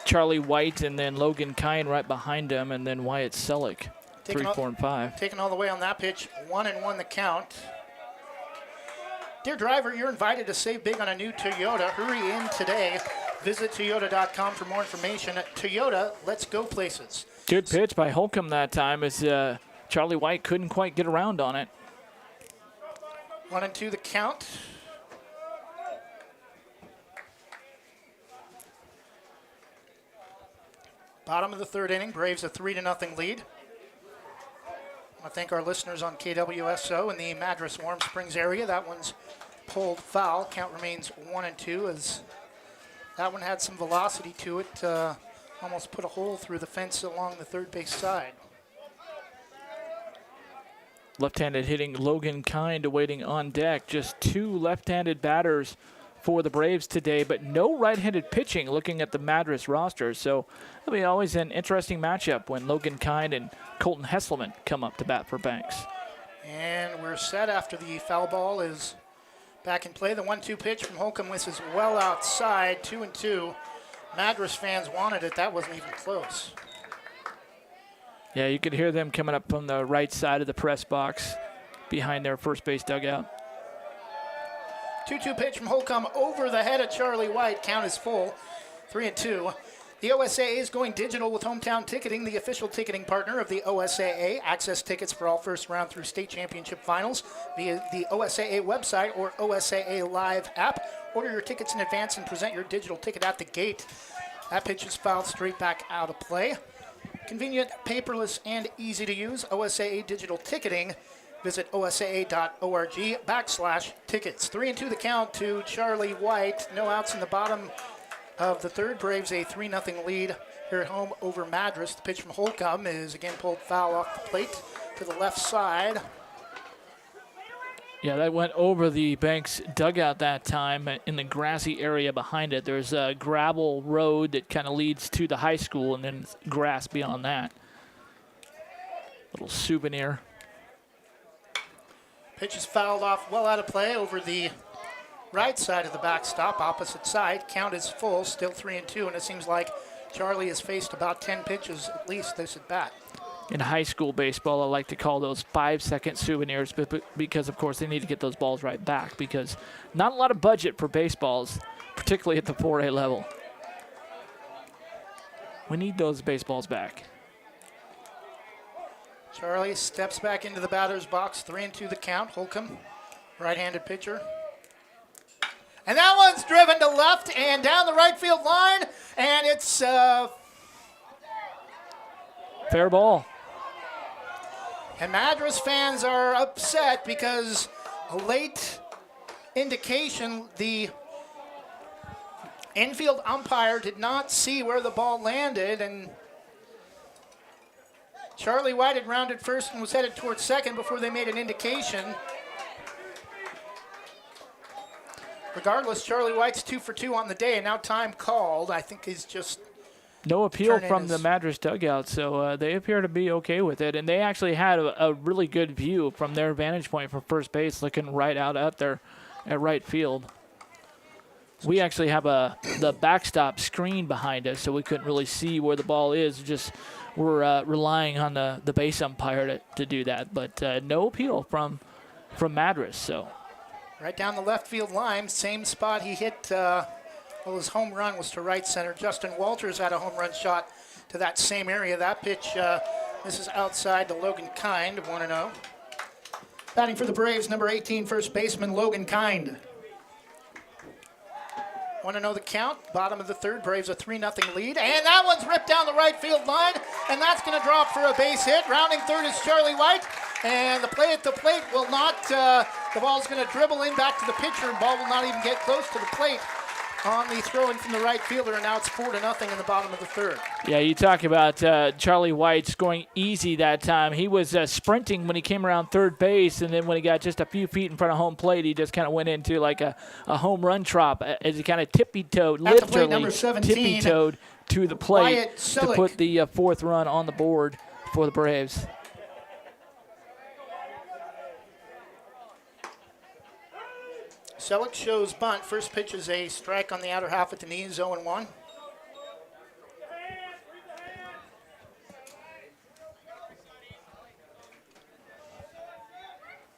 Charlie White and then Logan Kine right behind him, and then Wyatt Selleck, 3, 4, and 5. Taking all the way on that pitch. 1-1 the count. Dear driver, you're invited to save big on a new Toyota. Hurry in today. Visit Toyota.com for more information. Toyota, let's go places. Good pitch by Holcomb that time as Charlie White couldn't quite get around on it. 1-2 the count. Bottom of the third inning, Braves a 3-0 lead. I want to thank our listeners on KWSO in the Madras Warm Springs area. That one's pulled foul. Count remains 1-2 as that one had some velocity to it. Almost put a hole through the fence along the third base side. Left-handed hitting Logan Kind awaiting on deck. Just 2 left-handed batters for the Braves today, but no right-handed pitching looking at the Madras roster. So it'll be always an interesting matchup when Logan Kind and Colton Hesselman come up to bat for Banks. And we're set after the foul ball is back in play. The 1-2 pitch from Holcomb misses well outside, 2-2. Madras fans wanted it. That wasn't even close. Yeah, you could hear them coming up from the right side of the press box behind their first base dugout. 2-2 pitch from Holcomb over the head of Charlie White. Count is full, 3-2. The OSAA is going digital with Hometown Ticketing, the official ticketing partner of the OSAA. Access tickets for all first round through state championship finals via the OSAA website or OSAA Live app. Order your tickets in advance and present your digital ticket at the gate. That pitch is fouled straight back out of play. Convenient, paperless, and easy to use. OSAA digital ticketing. Visit osaa.org/tickets. 3-2 the count to Charlie White. No outs in the bottom of the third. Braves a 3-0 lead here at home over Madras. The pitch from Holcomb is again pulled foul off the plate to the left side. Yeah, that went over the Banks dugout that time in the grassy area behind it. There's a gravel road that kind of leads to the high school and then grass beyond that. Little souvenir. Pitch is fouled off well out of play over the right side of the backstop, opposite side. Count is full, still 3-2, and it seems like Charlie has faced about 10 pitches at least this at bat. In high school baseball, I like to call those 5-second souvenirs because, of course, they need to get those balls right back because not a lot of budget for baseballs, particularly at the 4A level. We need those baseballs back. Charlie steps back into the batter's box, 3-2 the count. Holcomb, right-handed pitcher. And that one's driven to left and down the right field line, and it's fair ball. And MADRAS fans are upset because a late indication, the infield umpire did not see where the ball landed, and Charlie White had rounded first and was headed towards second before they made an indication. Regardless, Charlie White's 2 for 2 on the day, and now time called. I think he's just no appeal from the MADRAS dugout, so they appear to be okay with it. And they actually had a really good view from their vantage point from first base, looking right out there at right field. We actually have the backstop screen behind us, so we couldn't really see where the ball is. Just we're relying on the base umpire to do that. But no appeal from MADRAS. So right down the left field line, same spot he hit. Well, his home run was to right center. Justin Walters had a home run shot to that same area. That pitch misses outside to Logan Kind, 1-0. Batting for the Braves, number 18, first baseman Logan Kind. 1-0 the count. Bottom of the third, Braves a 3-0 lead. And that one's ripped down the right field line, and that's going to drop for a base hit. Rounding third is Charlie White. And the play at the plate will not, the ball's going to dribble in back to the pitcher, and ball will not even get close to the plate on the throw-in from the right fielder, and now it's 4-0 in the bottom of the third. Yeah, you talk about Charlie White scoring easy that time. He was sprinting when he came around third base, and then when he got just a few feet in front of home plate, he just kind of went into like a home run trot as he kind of tippy-toed, literally tippy-toed to the plate to put the fourth run on the board for the Braves. Selleck shows bunt. First pitch is a strike on the outer half at the knees, 0-1.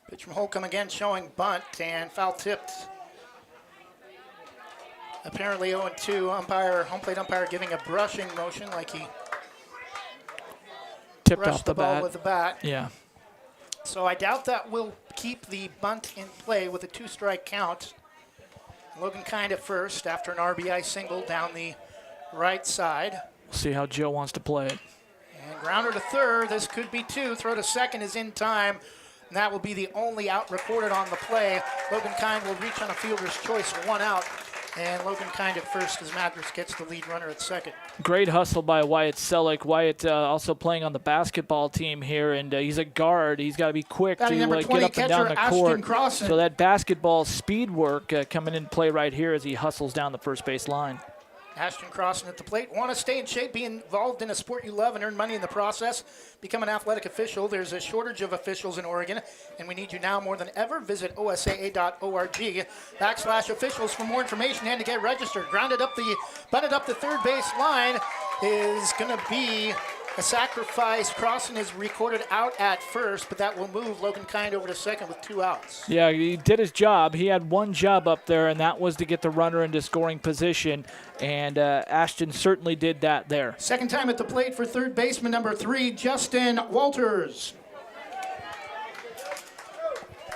Pitch from Holcomb again showing bunt and foul tipped. Apparently 0-2. Home plate umpire giving a brushing motion like he tipped brushed off the ball bat. with the bat. Yeah. So I doubt that will keep the bunt in play with a 2-strike count. Logan Kind at first after an RBI single down the right side. We'll see how Joe wants to play it. And grounder to third. This could be 2. Throw to second is in time. And that will be the only out recorded on the play. Logan Kind will reach on a fielder's choice, 1 out. And Logan Kind at first as MADRAS gets the lead runner at second. Great hustle by Wyatt Selleck. Wyatt also playing on the basketball team here, and he's a guard. He's got to be quick to get up and down the court. So that basketball speed work coming in play right here as he hustles down the first base line. Ashton Crossan at the plate. Want to stay in shape, be involved in a sport you love, and earn money in the process? Become an athletic official. There's a shortage of officials in Oregon, and we need you now more than ever. Visit osaa.org/officials for more information and to get registered. Bunted up the third base line is going to be a sacrifice. Crossan is recorded out at first, but that will move Logan Kind over to second with 2 outs. Yeah, he did his job. He had one job up there, and that was to get the runner into scoring position, and Ashton certainly did that there. Second time at the plate for third baseman number 3, Justin Walters.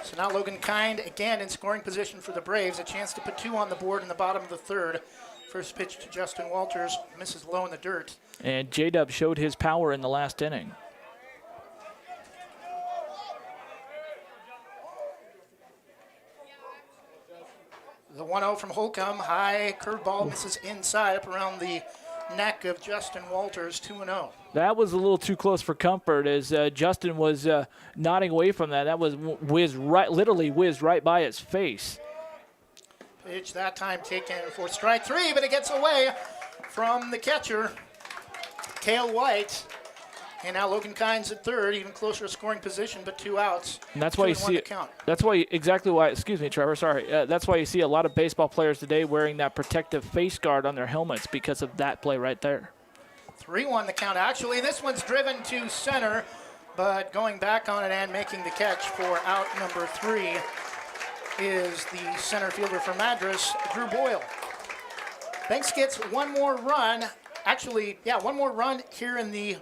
So now Logan Kind again in scoring position for the Braves. A chance to put 2 on the board in the bottom of the third. First pitch to Justin Walters, misses low in the dirt. And J-Dub showed his power in the last inning. The 1-0 from Holcomb, high curveball, misses inside up around the neck of Justin Walters, 2-0. That was a little too close for comfort as Justin was nodding away from that. That was literally whizzed right by his face. Pitch that time taken for strike 3, but it gets away from the catcher, Cale White. And now Logan Kind's at third, even closer to scoring position, but 2 outs. And that's why you see it. That's why excuse me, Trevor, sorry. That's why you see a lot of baseball players today wearing that protective face guard on their helmets because of that play right there. 3-1 the count. Actually, this one's driven to center, but going back on it and making the catch for out number 3 is the center fielder for Madras, Drew Boyle. Banks gets one more run. Actually, one more run here in the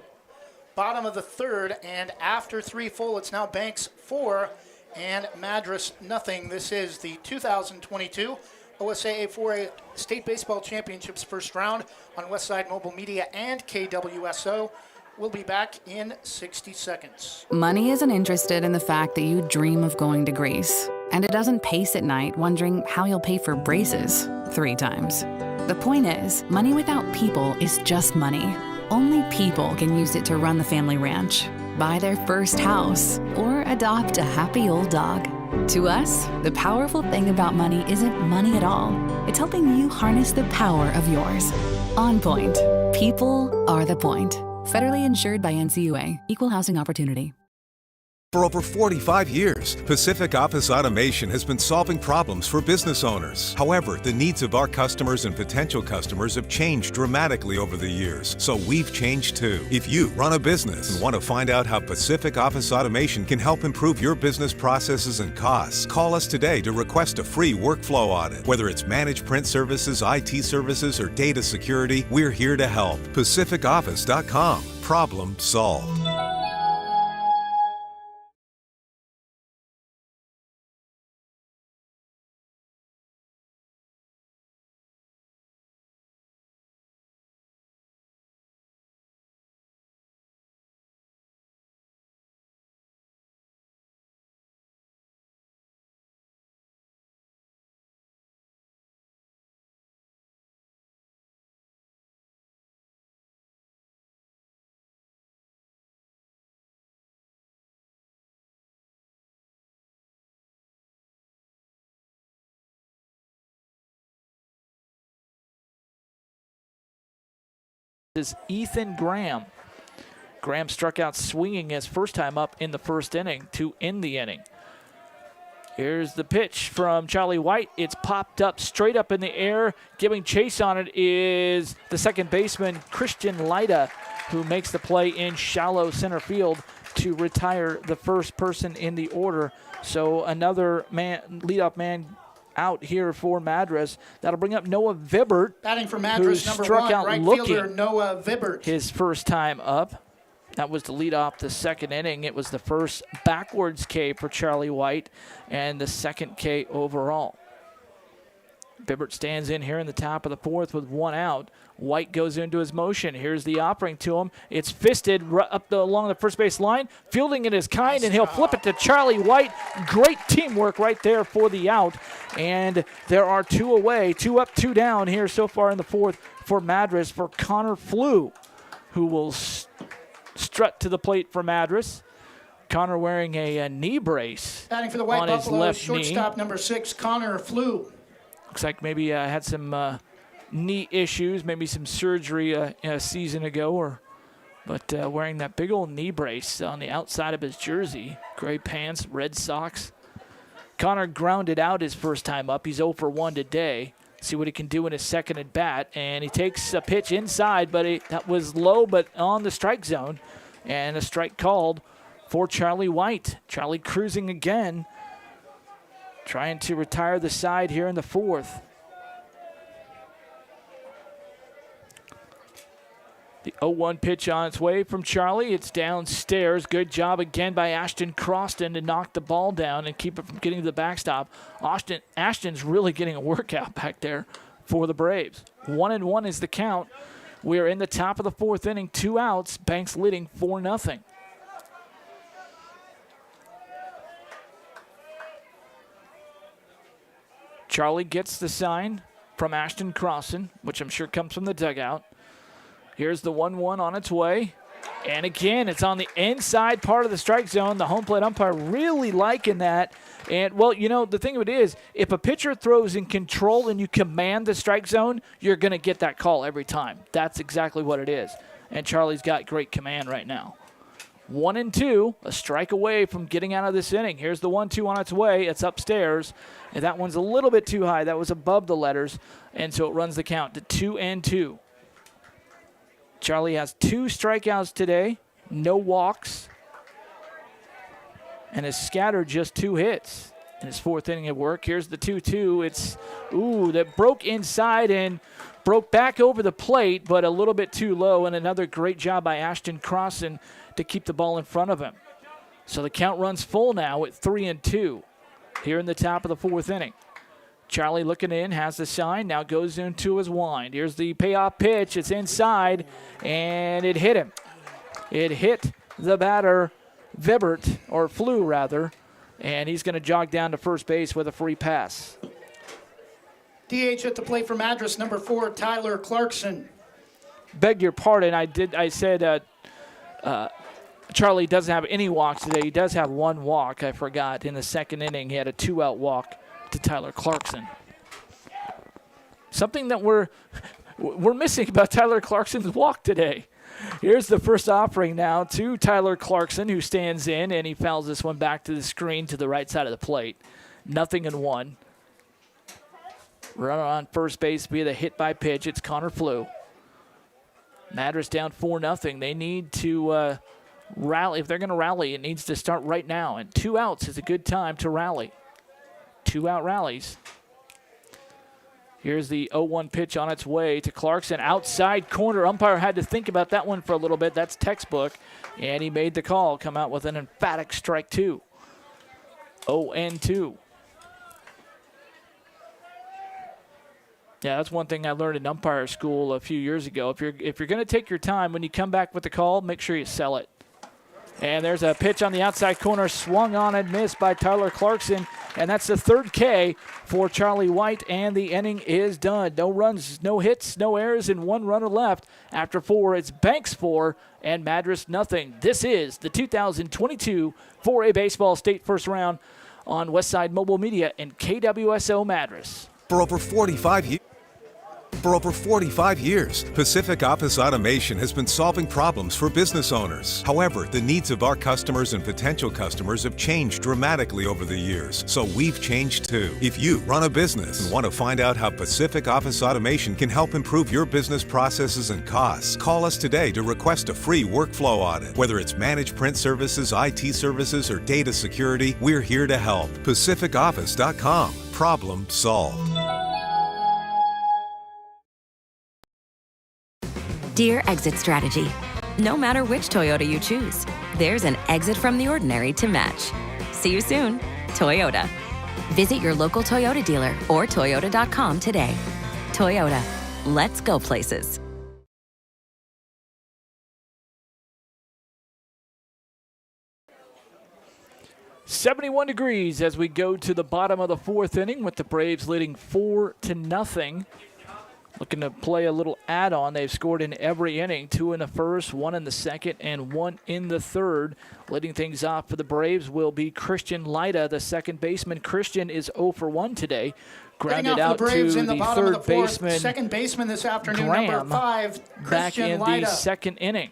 bottom of the third, and after 3 full, it's now Banks 4 and Madras nothing. This is the 2022 OSAA 4A State Baseball Championships first round on Westside Mobile Media and KWSO. We'll be back in 60 seconds. Money isn't interested in the fact that you dream of going to Greece, and it doesn't pace at night wondering how you'll pay for braces 3 times. The point is, money without people is just money. Only people can use it to run the family ranch, buy their first house, or adopt a happy old dog. To us, the powerful thing about money isn't money at all. It's helping you harness the power of yours. On Point. People are the point. Federally insured by NCUA. Equal housing opportunity. For over 45 years, Pacific Office Automation has been solving problems for business owners. However, the needs of our customers and potential customers have changed dramatically over the years, so we've changed too. If you run a business and want to find out how Pacific Office Automation can help improve your business processes and costs, call us today to request a free workflow audit. Whether it's managed print services, IT services, or data security, we're here to help. PacificOffice.com. Problem solved. Is Ethan Graham. Graham struck out swinging his first time up in the first inning to end the inning. Here's the pitch from Charlie White. It's popped up straight up in the air. Giving chase on it is the second baseman, Christian Lyda, who makes the play in shallow center field to retire the first person in the order. So another leadoff man out here for Madras. That'll bring up Noah Vibert. Batting for Madras, number 1, right fielder Noah Vibert. His first time up. That was to lead off the second inning. It was the first backwards K for Charlie White and the second K overall. Vibert stands in here in the top of the fourth with 1 out. White goes into his motion. Here's the offering to him. It's fisted along the first base line. Fielding it is kind, and he'll flip it to Charlie White. Great teamwork right there for the out. And there are 2 away, 2 up, 2 down here so far in the fourth for Madras for Connor Flew, who will strut to the plate for Madras. Connor wearing a knee brace Batting for the White on his Buffalo, left shortstop knee. number 6, Connor Flew. Looks like maybe had some knee issues, maybe some surgery a season ago, but wearing that big old knee brace on the outside of his jersey. Gray pants, red socks. Connor grounded out his first time up. He's 0 for 1 today. See what he can do in his second at bat. And he takes a pitch inside, but that was low but on the strike zone. And a strike called for Charlie White. Charlie cruising again, trying to retire the side here in the fourth. The 0-1 pitch on its way from Charlie. It's downstairs. Good job again by Ashton Croston to knock the ball down and keep it from getting to the backstop. Ashton's really getting a workout back there for the Braves. 1-1 is the count. We are in the top of the fourth inning. 2 outs. Banks leading 4-0. Charlie gets the sign from Ashton Crosson, which I'm sure comes from the dugout. Here's the 1-1 on its way. And again, it's on the inside part of the strike zone. The home plate umpire really liking that. And, well, you know, the thing of it is, if a pitcher throws in control and you command the strike zone, you're going to get that call every time. That's exactly what it is. And Charlie's got great command right now. 1-2, a strike away from getting out of this inning. Here's the 1-2 on its way. It's upstairs. And that one's a little bit too high. That was above the letters. And so it runs the count to 2-2. Charlie has 2 strikeouts today, no walks, and has scattered just 2 hits in his 4th inning of work. Here's the 2-2. It's, that broke inside and broke back over the plate, but a little bit too low, and another great job by Ashton Crossan to keep the ball in front of him. So the count runs full now at 3-2 here in the top of the 4th inning. Charlie looking in, has the sign, now goes into his wind. Here's the payoff pitch. It's inside, and it hit him. It hit the batter, Vibert, or Flew rather, and he's going to jog down to first base with a free pass. DH at the plate for MADRAS, number 4, Tyler Clarkson. Beg your pardon. I said Charlie doesn't have any walks today. He does have 1 walk. I forgot. In the 2nd inning, he had a 2-out walk to Tyler Clarkson. Something that we're missing about Tyler Clarkson's walk today. Here's the first offering now to Tyler Clarkson, who stands in, and he fouls this one back to the screen to the right side of the plate. 0-1. Runner on first base via the hit by pitch. It's Connor Flew. MADRAS down 4-0. They need to rally. If they're going to rally, it needs to start right now. And 2 outs is a good time to rally. 2-out rallies. Here's the 0-1 pitch on its way to Clarkson. Outside corner. Umpire had to think about that one for a little bit. That's textbook. And he made the call. Come out with an emphatic strike 2. 0-2. Yeah, that's one thing I learned in umpire school a few years ago. If you're going to take your time when you come back with the call, make sure you sell it. And there's a pitch on the outside corner, swung on and missed by Tyler Clarkson. And that's the 3rd K for Charlie White, and the inning is done. No runs, no hits, no errors, and 1 runner left. After 4, it's Banks 4 and MADRAS 0. This is the 2022 4A Baseball State First Round on Westside Mobile Media and KWSO MADRAS. For over 45 years, Pacific Office Automation has been solving problems for business owners. However, the needs of our customers and potential customers have changed dramatically over the years, so we've changed too. If you run a business and want to find out how Pacific Office Automation can help improve your business processes and costs, call us today to request a free workflow audit. Whether it's managed print services, IT services, or data security, we're here to help. PacificOffice.com. Problem solved. Dear Exit Strategy, no matter which Toyota you choose, there's an exit from the ordinary to match. See you soon, Toyota. Visit your local Toyota dealer or Toyota.com today. Toyota, let's go places. .71 degrees as we go to the bottom of the 4th inning with the Braves leading 4-0. Looking to play a little add-on. They've scored in every inning, 2 in the first, 1 in the second, and 1 in the third. Leading things off for the Braves will be Christian Lyda, the second baseman. Christian is 0 for 1 today. Grounded out to the third baseman. Second baseman this afternoon, Graham, number 5, back in the second inning.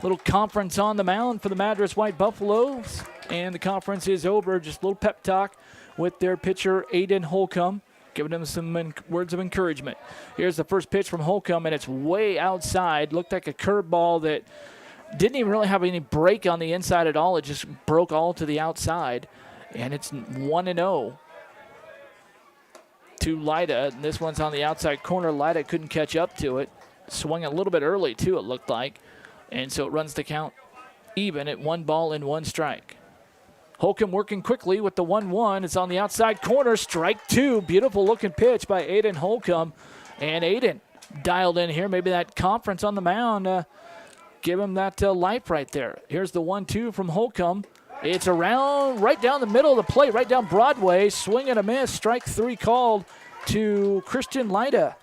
Little conference on the mound for the MADRAS White Buffaloes, and the conference is over. Just a little pep talk with their pitcher, Aiden Holcomb, giving him some words of encouragement. Here's the first pitch from Holcomb, and it's way outside. Looked like a curveball that didn't even really have any break on the inside at all. It just broke all to the outside, and it's 1-0 to Lyda. And this one's on the outside corner. Lyda couldn't catch up to it. Swung a little bit early, too, it looked like. And so it runs the count even at 1 ball and 1 strike. Holcomb working quickly with the 1-1. It's on the outside corner. Strike 2. Beautiful looking pitch by Aiden Holcomb. And Aiden dialed in here. Maybe that conference on the mound give him that life right there. Here's the 1-2 from Holcomb. It's around right down the middle of the plate, right down Broadway. Swing and a miss. Strike 3 called to Christian Lyda.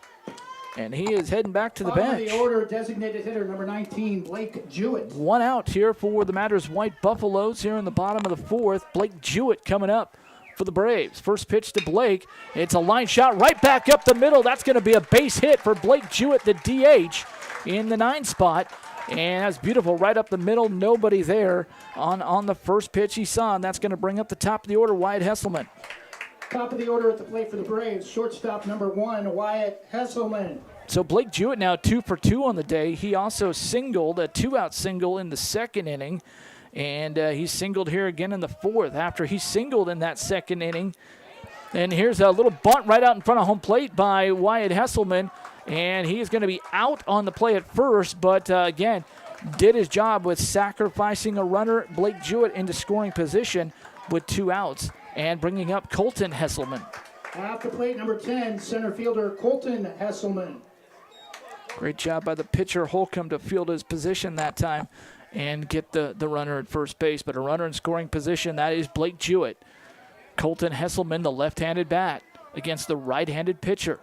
And he is heading back to the bench. The order, designated hitter number 19, Blake Jewett. 1 out here for the MADRAS White Buffaloes here in the bottom of the 4th. Blake Jewett coming up for the Braves. First pitch to Blake. It's a line shot right back up the middle. That's going to be a base hit for Blake Jewett, the DH, in the 9 spot. And that's beautiful right up the middle. Nobody there on the first pitch he saw, and that's going to bring up the top of the order, Wyatt Hesselman. Top of the order at the plate for the Braves, shortstop number 1, Wyatt Hesselman. So Blake Jewett now 2 for 2 on the day. He also singled, a 2-out single in the second inning. And he singled here again in the fourth after he singled in that second inning. And here's a little bunt right out in front of home plate by Wyatt Hesselman. And he is going to be out on the play at first, but again, did his job with sacrificing a runner, Blake Jewett, into scoring position with 2 outs and bringing up Colton Hesselman. At the plate, number 10, center fielder Colton Hesselman. Great job by the pitcher Holcomb to field his position that time and get the runner at first base. But a runner in scoring position, that is Blake Jewett. Colton Hesselman, the left-handed bat, against the right-handed pitcher.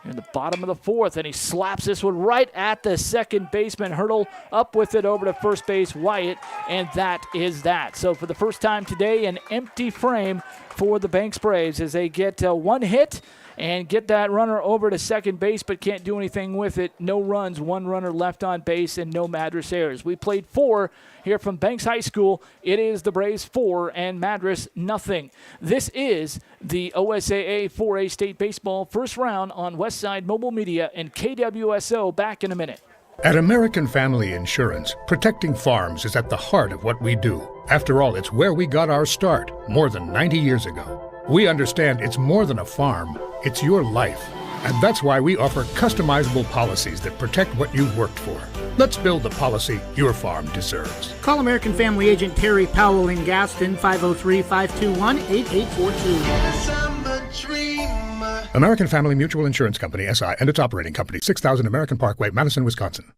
In the bottom of the fourth, and he slaps this one right at the second baseman. Hurdle up with it over to first base, Wyatt, and that is that. So for the first time today, an empty frame for the Banks Braves as they get 1 hit and get that runner over to second base, but can't do anything with it. No runs, 1 runner left on base, and no MADRAS errors. We played 4 here from Banks High School. It is the Braves 4 and MADRAS nothing. This is the OSAA 4A State Baseball first round on Westside Mobile Media and KWSO. Back in a minute. At American Family Insurance, protecting farms is at the heart of what we do. After all, it's where we got our start more than 90 years ago. We understand it's more than a farm, it's your life. And that's why we offer customizable policies that protect what you've worked for. Let's build the policy your farm deserves. Call American Family Agent Terry Powell in Gaston, 503-521-8842. American Family Mutual Insurance Company, SI, and its operating company, 6000 American Parkway, Madison, Wisconsin.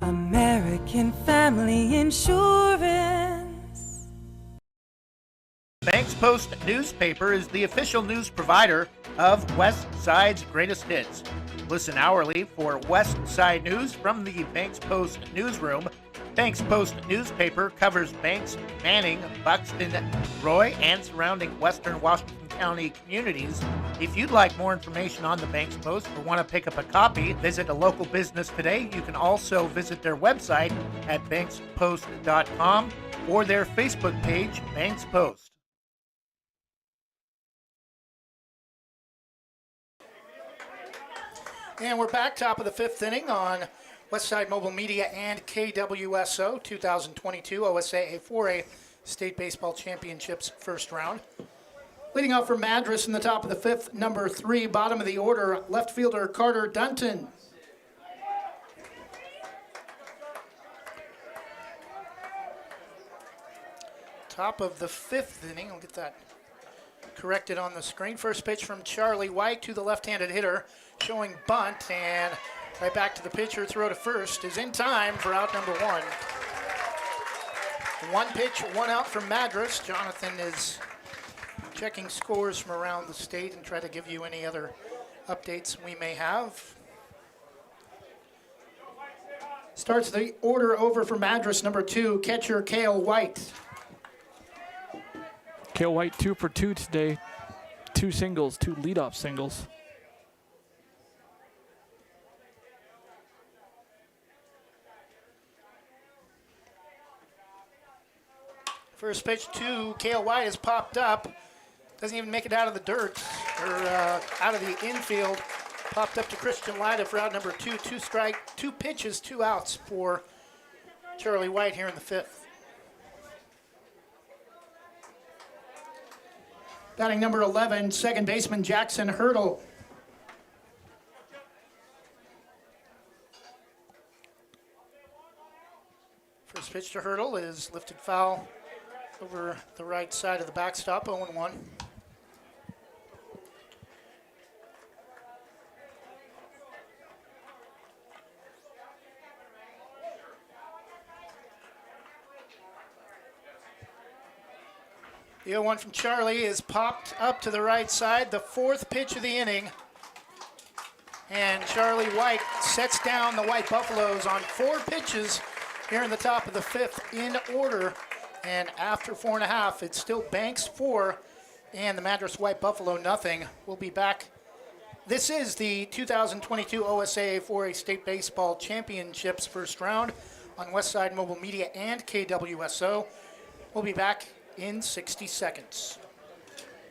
American Family Insurance. Banks Post newspaper is the official news provider of West Side's greatest hits. Listen hourly for West Side news from the Banks Post newsroom. Banks Post newspaper covers Banks, Manning, Buxton, Roy, and surrounding western Washington County communities. If you'd like more information on the Banks Post or want to pick up a copy, visit a local business today. You can also visit their website at bankspost.com or their Facebook page, Banks Post. And we're back, top of the 5th inning on Westside Mobile Media and KWSO 2022 OSAA 4A State Baseball Championships first round. Leading off for MADRAS in the top of the 5th, number 3, bottom of the order, left fielder Carter Dunton. Top of the 5th inning, I'll get that corrected on the screen. First pitch from Charlie White to the left-handed hitter, showing bunt, and right back to the pitcher. Throw to first is in time for out number 1. 1 pitch, 1 out from MADRAS. Jonathan is checking scores from around the state and try to give you any other updates we may have. Starts the order over for MADRAS, number 2, catcher Cale White. Cale White 2 for 2 today. 2 singles, 2 leadoff singles. First pitch to Cale White has popped up. Doesn't even make it out of the dirt or out of the infield. Popped up to Christian Lyda for out number 2. 2 strike, 2 pitches, 2 outs for Charlie White here in the 5th. Batting number 11, second baseman Jackson Hurdle. First pitch to Hurdle is lifted foul over the right side of the backstop, 0-1. The 0-1 from Charlie is popped up to the right side, the 4th pitch of the inning. And Charlie White sets down the White Buffaloes on 4 pitches here in the top of the 5th in order. And after 4.5, it's still Banks 4 and the MADRAS White Buffalo nothing. We'll be back. This is the 2022 OSAA 4A State Baseball Championships first round on Westside Mobile Media and KWSO. We'll be back in 60 seconds.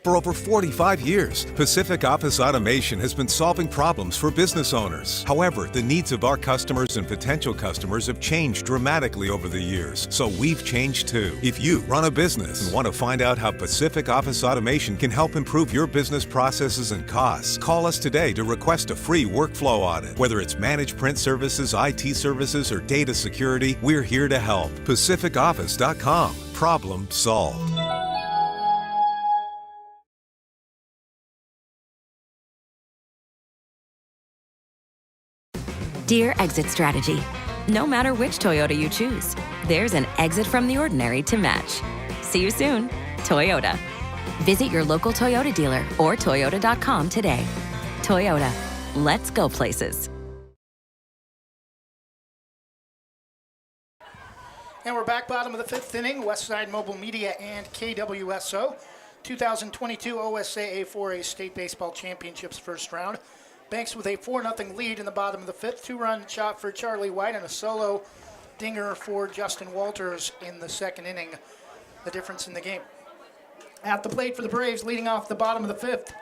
For over 45 years, Pacific Office Automation has been solving problems for business owners. However, the needs of our customers and potential customers have changed dramatically over the years, so we've changed too. If you run a business and want to find out how Pacific Office Automation can help improve your business processes and costs, call us today to request a free workflow audit. Whether it's managed print services, IT services, or data security, we're here to help. PacificOffice.com. Problem solved. Dear Exit Strategy, no matter which Toyota you choose, there's an exit from the ordinary to match. See you soon, Toyota. Visit your local Toyota dealer or Toyota.com today. Toyota, let's go places. And we're back, bottom of the fifth inning. Westside Mobile Media and KWSO. 2022 OSAA 4A State Baseball Championships first round. Banks with a 4-0 lead in the bottom of the fifth. Two-run shot for Charlie White and a solo dinger for Justin Walters in the second inning. The difference in the game. At the plate for the Braves, leading off the bottom of the fifth,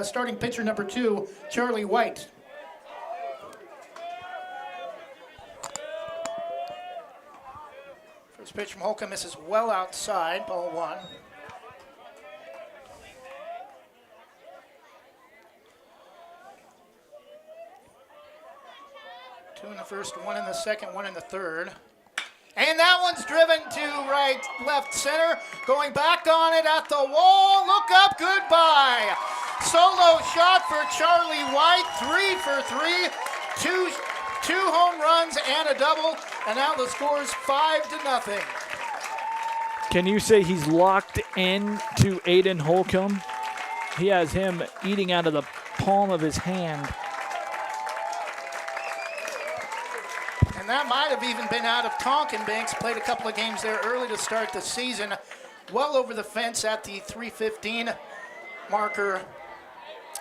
starting pitcher number 2, Charlie White. First pitch from Holcomb misses well outside, ball 1. 2 in the first, 1 in the second, 1 in the third. And that one's driven to right, left center. Going back on it at the wall. Look up, goodbye. Solo shot for Charlie White. 3 for 3. Two home runs and a double. And now the score's 5-0. Can you say he's locked in to Aiden Holcomb? He has him eating out of the palm of his hand. And that might have even been out of Tonkin. Banks played a couple of games there early to start the season. Well over the fence at the 3:15 marker,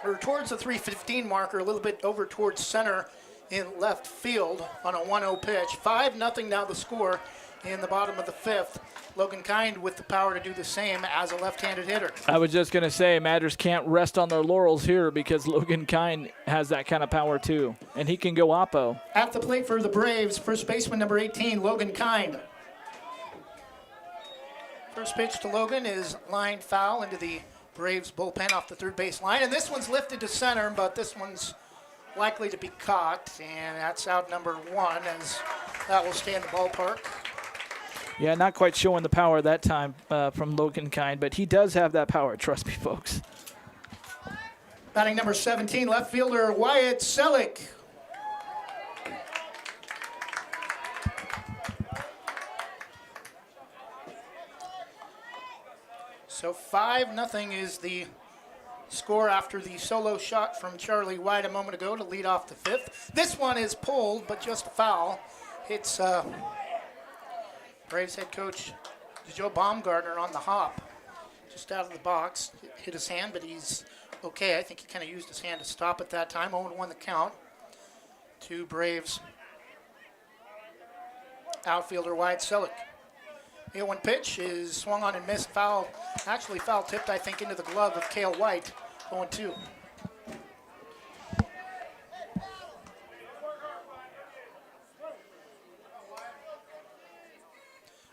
or towards the 3:15 marker, a little bit over towards center in left field on a 1-0 pitch. 5-0 now the score in the bottom of the fifth. Logan Kind with the power to do the same as a left-handed hitter. I was just going to say, MADRAS can't rest on their laurels here because Logan Kind has that kind of power too, and he can go oppo. At the plate for the Braves, first baseman number 18, Logan Kind. First pitch to Logan is lined foul into the Braves bullpen off the third base line, and this one's lifted to center, but this one's likely to be caught, and that's out number 1 as that will stay in the ballpark. Yeah, not quite showing the power that time from Logan Kind, but he does have that power, trust me, folks. Batting number 17, left fielder Wyatt Selleck. So 5-0 is the score after the solo shot from Charlie White a moment ago to lead off the fifth. This one is pulled, but just foul. Hits Braves head coach Joe Baumgartner on the hop, just out of the box. Hit his hand, but he's okay. I think he kind of used his hand to stop at that time. 0-1 the count to Braves outfielder Wyatt Selleck. The 0-1 pitch is swung on and missed. Foul, actually foul tipped, I think, into the glove of Cale White. 0-2.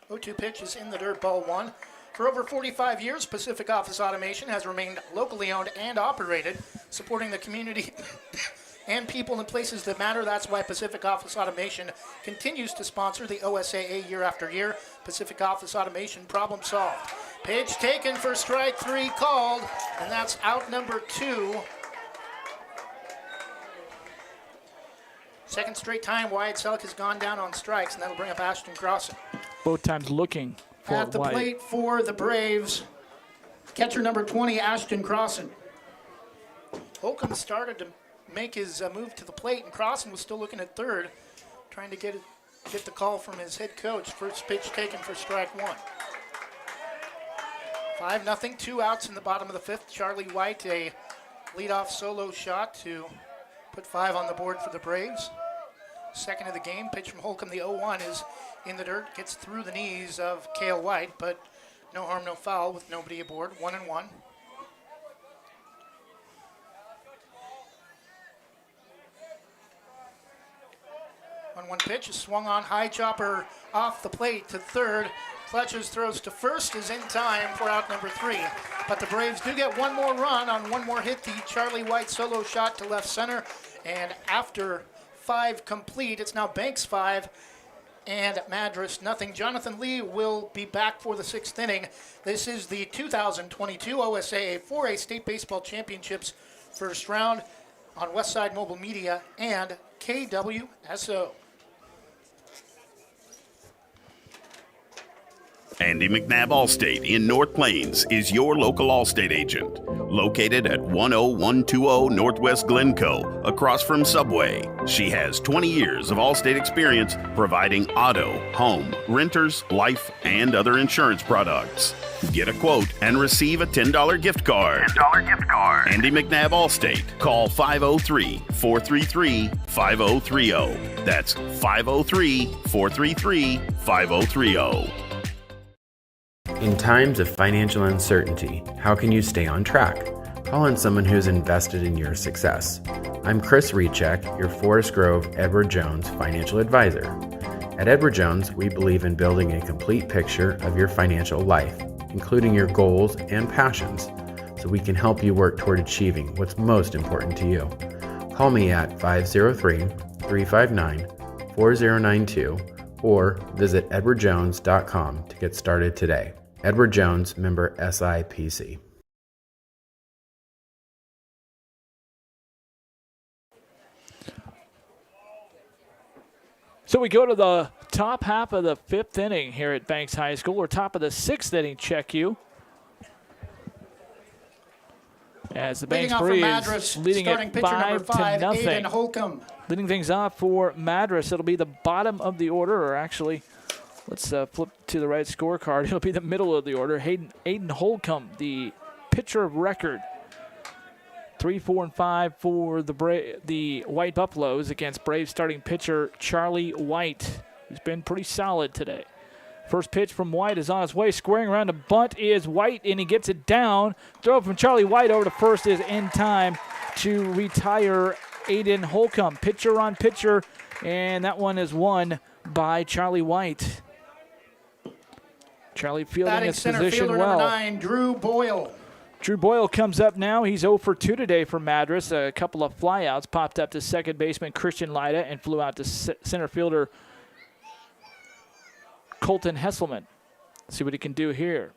0-2 pitch is in the dirt, ball 1. For over 45 years, Pacific Office Automation has remained locally owned and operated, supporting the community and people in places that matter. That's why Pacific Office Automation continues to sponsor the OSAA year after year. Pacific Office Automation, problem solved. Pitch taken for strike 3 called, and that's out number 2. Second straight time Wyatt Selleck has gone down on strikes, and that'll bring up Ashton Crossan. Both times looking for at the White. plate for the Braves, catcher number 20, Ashton Crossan. Holcomb started to make his move to the plate, and Crossan was still looking at third, trying to get the call from his head coach. First pitch taken for strike 1. 5-0, 2 outs in the bottom of the fifth. Charlie White, a leadoff solo shot to put 5 on the board for the Braves. Second of the game, pitch from Holcomb, the 0-1 is in the dirt, gets through the knees of Cale White, but no harm, no foul with nobody aboard. 1-1. 1-1 pitch is swung on, high chopper off the plate to third. Clutches throws to first, is in time for out number 3. But the Braves do get one more run on one more hit, the Charlie White solo shot to left center. And after 5 complete, it's now Banks 5 and Madras nothing. Jonathan Lee will be back for the 6th inning. This is the 2022 OSAA 4A State Baseball Championships first round on Westside Mobile Media and KWSO. Andy McNabb Allstate in North Plains is your local Allstate agent. Located at 10120 Northwest Glencoe, across from Subway. She has 20 years of Allstate experience providing auto, home, renters, life, and other insurance products. Get a quote and receive a $10 gift card. Andy McNabb Allstate. Call 503-433-5030. That's 503-433-5030. In times of financial uncertainty, how can you stay on track? Call on someone who's invested in your success. I'm Chris Recheck, your Forest Grove Edward Jones financial advisor. At Edward Jones, we believe in building a complete picture of your financial life, including your goals and passions, so we can help you work toward achieving what's most important to you. Call me at 503-359-4092 or visit edwardjones.com to get started today. Edward Jones, member SIPC. So we go to the top half of the 5th inning here at Banks High School, or top of the 6th inning, check you. As the Banks Braves leading it 5-0. Aiden Holcomb. Leading things off for Madras. It'll be the bottom of the order, or actually, let's flip to the right scorecard. It'll be the middle of the order. Aiden Holcomb, the pitcher of record. 3-4-5 for the White Buffaloes against Braves starting pitcher Charlie White, who's been pretty solid today. First pitch from White is on its way. Squaring around to bunt is White, and he gets it down. Throw from Charlie White over to first is in time to retire Aiden Holcomb. Pitcher on pitcher, and that one is won by Charlie White. Charlie fielding his position well. Number 9, Drew Boyle. Drew Boyle comes up now. He's 0 for 2 today for Madras. A couple of flyouts, popped up to second baseman Christian Lida and flew out to center fielder Colton Hesselman. See what he can do here.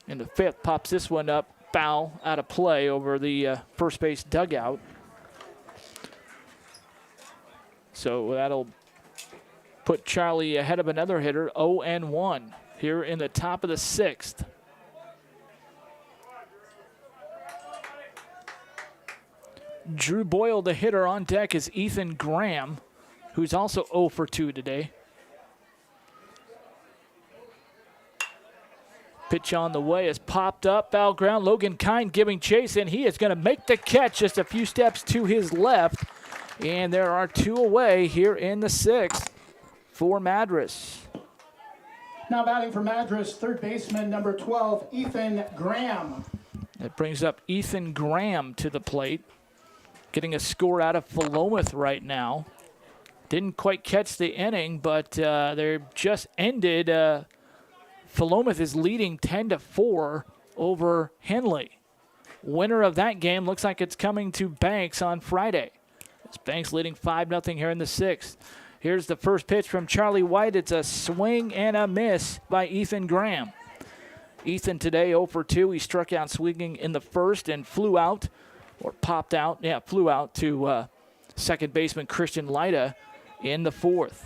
In the 5th, pops this one up, foul out of play over the first base dugout. So that'll put Charlie ahead of another hitter, 0-1 here in the top of the 6th. Drew Boyle, the hitter, on deck is Ethan Graham, who's also 0 for 2 today. Pitch on the way is popped up, foul ground. Logan Kind giving chase, and he is going to make the catch just a few steps to his left. And there are 2 away here in the 6th for Madras. Now batting for Madras, third baseman number 12, Ethan Graham. That brings up Ethan Graham to the plate. Getting a score out of Philomath right now. Didn't quite catch the inning, but they're just ended. Philomath is leading 10-4 over Henley. Winner of that game looks like it's coming to Banks on Friday. It's Banks leading 5-0 here in the 6th. Here's the first pitch from Charlie White. It's a swing and a miss by Ethan Graham. Ethan today 0 for 2. He struck out swinging in the 1st and flew out. Or popped out, flew out to second baseman Christian Lida in the 4th.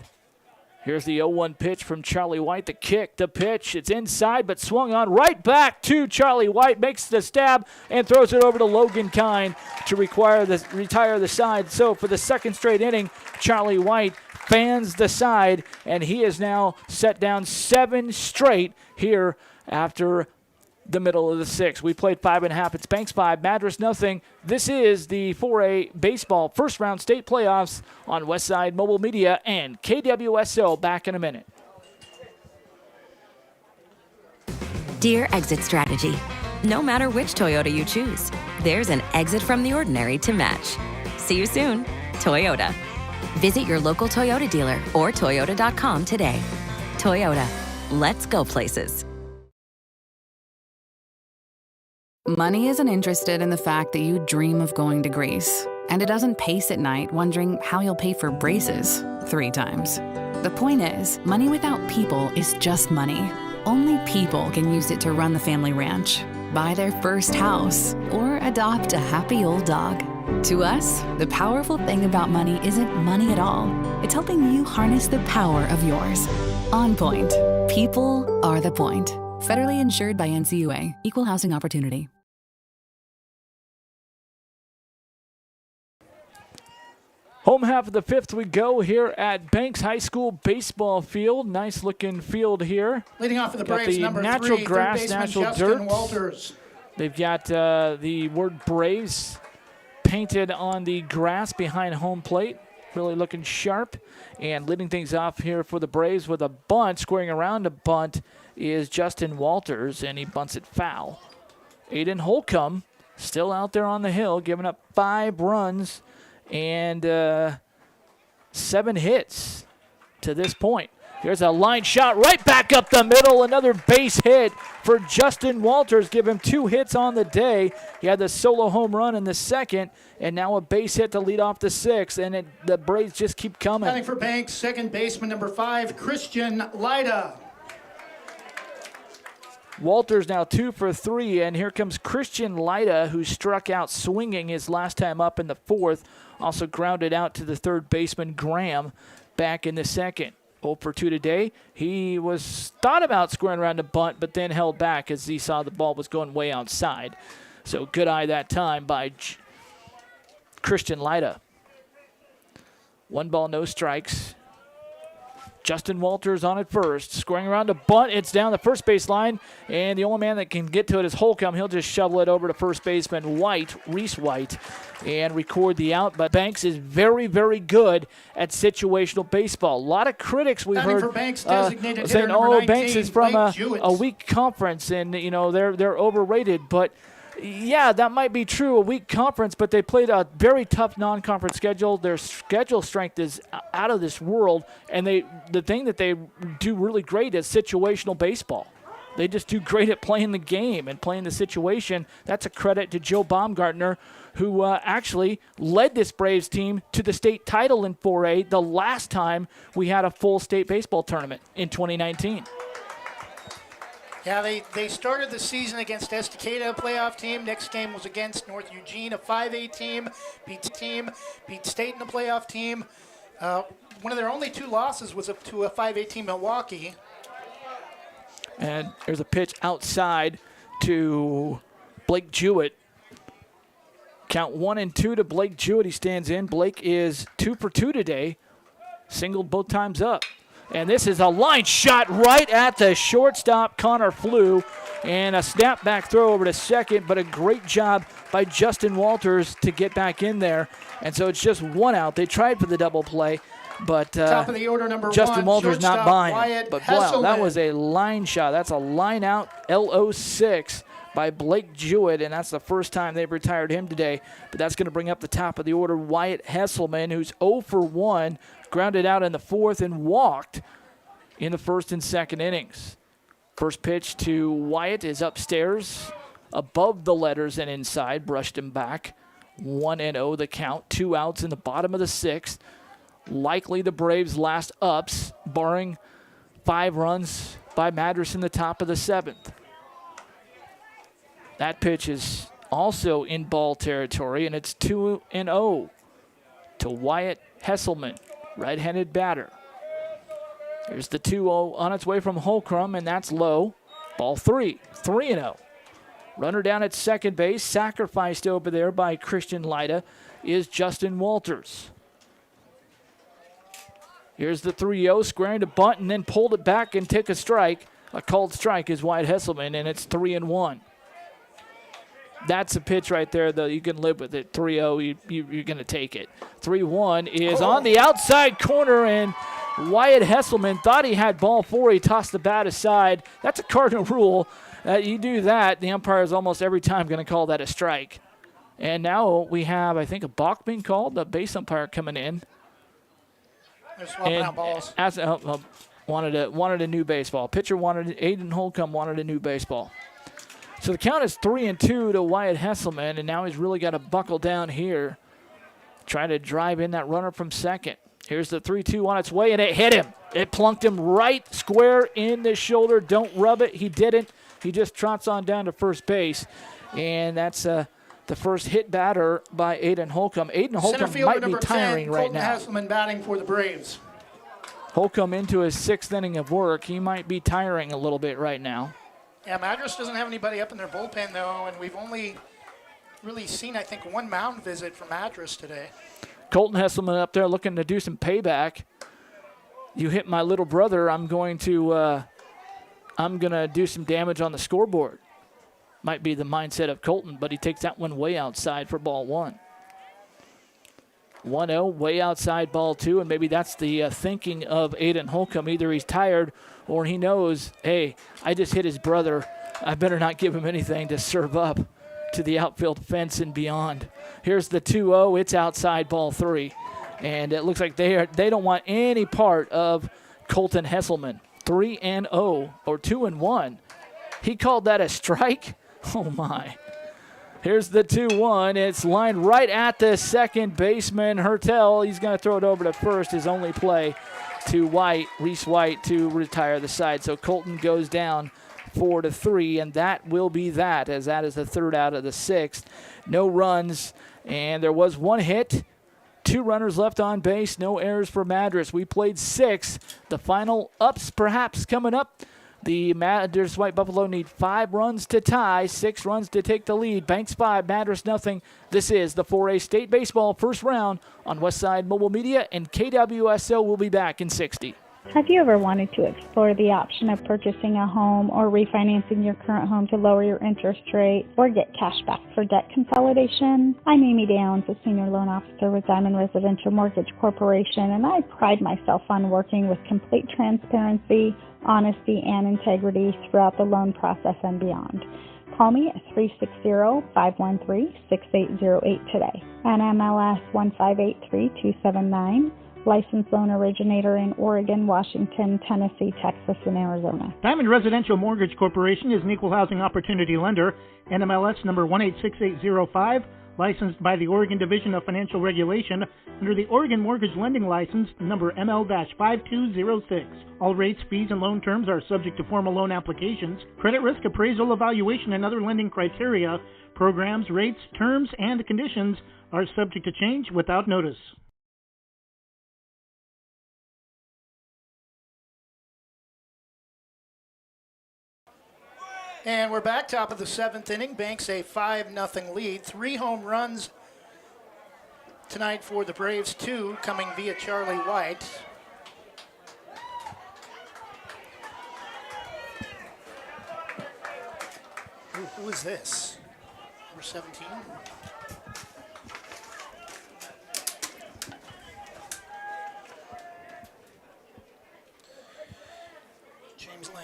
Here's the 0-1 pitch from Charlie White. The kick, the pitch, it's inside but swung on right back to Charlie White. Makes the stab and throws it over to Logan Kind to retire the side. So for the second straight inning, Charlie White fans the side, and he is now set down 7 straight here after the middle of the 6th. We played 5.5. It's Banks 5, Madras nothing. This is the 4A baseball first round state playoffs on Westside Mobile Media and KWSO. Back in a minute. Dear Exit Strategy, no matter which Toyota you choose, there's an exit from the ordinary to match. See you soon, Toyota. Visit your local Toyota dealer or Toyota.com today. Toyota, let's go places. Money isn't interested in the fact that you dream of going to Greece, and it doesn't pace at night wondering how you'll pay for braces 3 times. The point is, money without people is just money. Only people can use it to run the family ranch, buy their first house, or adopt a happy old dog. To us, the powerful thing about money isn't money at all. It's helping you harness the power of yours. On Point. People are the point. Federally insured by NCUA. Equal housing opportunity. Home half of the 5th we go here at Banks High School baseball field. Nice looking field here. Leading off for the got Braves, the number natural 3, grass, third baseman natural Justin dirt. Walters. They've got the word Braves painted on the grass behind home plate. Really looking sharp. And leading things off here for the Braves with a bunt. Squaring around a bunt is Justin Walters, and he bunts it foul. Aiden Holcomb still out there on the hill, giving up 5 runs and 7 hits to this point. Here's a line shot right back up the middle. Another base hit for Justin Walters. Give him 2 hits on the day. He had the solo home run in the 2nd, and now a base hit to lead off the 6th, and the Braves just keep coming. Batting for Banks, second baseman number 5, Christian Lyda. Walters now 2 for 3, and here comes Christian Lyda, who struck out swinging his last time up in the 4th. Also grounded out to the third baseman, Graham, back in the 2nd. 0 for 2 today. He was thought about squaring around a bunt, but then held back as he saw the ball was going way outside. So good eye that time by Christian Lyda. 1 ball, no strikes. Justin Walters on at first, squaring around a bunt. It's down the first base line, and the only man that can get to it is Holcomb. He'll just shovel it over to first baseman Reese White, and record the out. But Banks is very, very good at situational baseball. A lot of critics we've heard for Banks, designated saying, hitter number 19, Banks is from Jewett. a weak conference, and they're overrated. But yeah, that might be true, a weak conference, but they played a very tough non-conference schedule. Their schedule strength is out of this world, and the thing that they do really great is situational baseball. They just do great at playing the game and playing the situation. That's a credit to Joe Baumgartner, who actually led this Braves team to the state title in 4A the last time we had a full state baseball tournament in 2019. Yeah, they started the season against Estacada, a playoff team. Next game was against North Eugene, a 5A team. Beat State in the playoff team. One of their only 2 losses was to a 5A team, Milwaukee. And there's a pitch outside to Blake Jewett. Count 1 and 2 to Blake Jewett. He stands in. Blake is 2 for 2 today. Singled both times up. And this is a line shot right at the shortstop, Connor Flew. And a snap back throw over to second, but a great job by Justin Walters to get back in there. And so it's just 1 out. They tried for the double play, but Top of the order, number Justin 1, Walters not buying. Wyatt But wow, that Hesselman. was a line shot. That's a line out LO6 by Blake Jewett, and that's the first time they've retired him today. But that's going to bring up the top of the order, Wyatt Hesselman, who's 0 for 1, grounded out in the 4th and walked in the 1st and 2nd innings. First pitch to Wyatt is upstairs, above the letters and inside, brushed him back. 1-0 the count, 2 outs in the bottom of the 6th. Likely the Braves' last ups, barring 5 runs by MADRAS in the top of the 7th. That pitch is also in ball territory, and it's 2-0 to Wyatt Hesselman, right-handed batter. There's the 2-0 on its way from Holcomb, and that's low. Ball 3, 3-0. Runner down at second base, sacrificed over there by Christian Lyda, is Justin Walters. Here's the 3-0, squaring to bunt, and then pulled it back and took a strike. A called strike is Wyatt Hesselman, and it's 3-1. That's a pitch right there, though. You can live with it. 3-0, you're going to take it. 3-1 is on the outside corner, and Wyatt Hesselman thought he had ball 4. He tossed the bat aside. That's a cardinal rule. You do that, the umpire is almost every time going to call that a strike. And now we have, I think, a balk being called, the base umpire coming in. They're swapping out balls. Wanted a new baseball. Aiden Holcomb wanted a new baseball. So the count is 3-2 to Wyatt Hesselman, and now he's really got to buckle down here. Try to drive in that runner from second. Here's the 3-2 on its way, and it hit him. It plunked him right square in the shoulder. Don't rub it. He didn't. He just trots on down to first base, and that's the first hit batter by Aiden Holcomb. Aiden Holcomb might be tiring right now. Colton Hesselman batting for the Braves. Holcomb into his 6th inning of work. He might be tiring a little bit right now. Yeah, Madras doesn't have anybody up in their bullpen, though, and we've only really seen, I think, one mound visit from Madras today. Colton Hesselman up there looking to do some payback. You hit my little brother, I'm going to do some damage on the scoreboard. Might be the mindset of Colton, but he takes that one way outside for ball 1. 1-0, way outside ball 2, and maybe that's the thinking of Aiden Holcomb. Either he's tired or he knows, hey, I just hit his brother. I better not give him anything to serve up to the outfield fence and beyond. Here's the 2-0. It's outside ball 3. And it looks like they don't want any part of Colton Hesselman. 3-0 or 2-1. He called that a strike? Oh, my. Here's the 2-1. It's lined right at the second baseman, Hertel. He's going to throw it over to first, his only play to Reese White, to retire the side. So Colton goes down 4-3, and that will be that, as that is the 3rd out of the 6th. No runs, and there was 1 hit. 2 runners left on base, no errors for Madras. We played 6. The final ups perhaps coming up. The Madras White Buffalo need 5 runs to tie, 6 runs to take the lead. Banks 5, Madras nothing. This is the 4A State Baseball first round on Westside Mobile Media, and KWSO will be back in 60. Have you ever wanted to explore the option of purchasing a home or refinancing your current home to lower your interest rate or get cash back for debt consolidation? I'm Amy Downs, a Senior Loan Officer with Diamond Residential Mortgage Corporation, and I pride myself on working with complete transparency, honesty, and integrity throughout the loan process and beyond. Call me at 360-513-6808 today. NMLS 1583279. Licensed loan originator in Oregon, Washington, Tennessee, Texas, and Arizona. Diamond Residential Mortgage Corporation is an equal housing opportunity lender. NMLS number 186805. Licensed by the Oregon Division of Financial Regulation under the Oregon Mortgage Lending License number ML-5206. All rates, fees, and loan terms are subject to formal loan applications, credit risk appraisal evaluation, and other lending criteria. Programs, rates, terms, and conditions are subject to change without notice. And we're back, top of the 7th inning. Banks a 5-0 lead. 3 home runs tonight for the Braves, 2 coming via Charlie White. Who is this? Number 17? James Lang.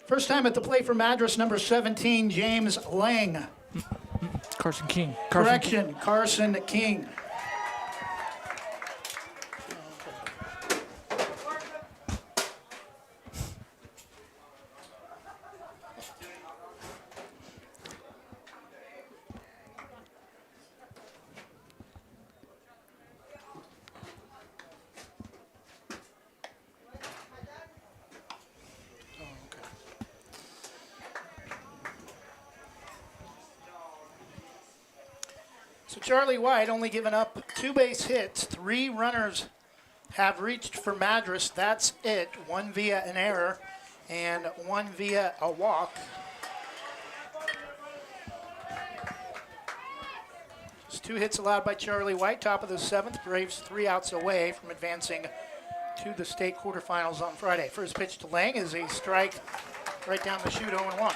First time at the plate for Madras, number 17, James Lang. Carson King. Correction, Carson King. So Charlie White only given up 2 base hits. 3 runners have reached for Madras. That's it. 1 via an error and 1 via a walk. Just 2 hits allowed by Charlie White. Top of the 7th. Braves 3 outs away from advancing to the state quarterfinals on Friday. First pitch to Lang is a strike right down the chute, 0-1.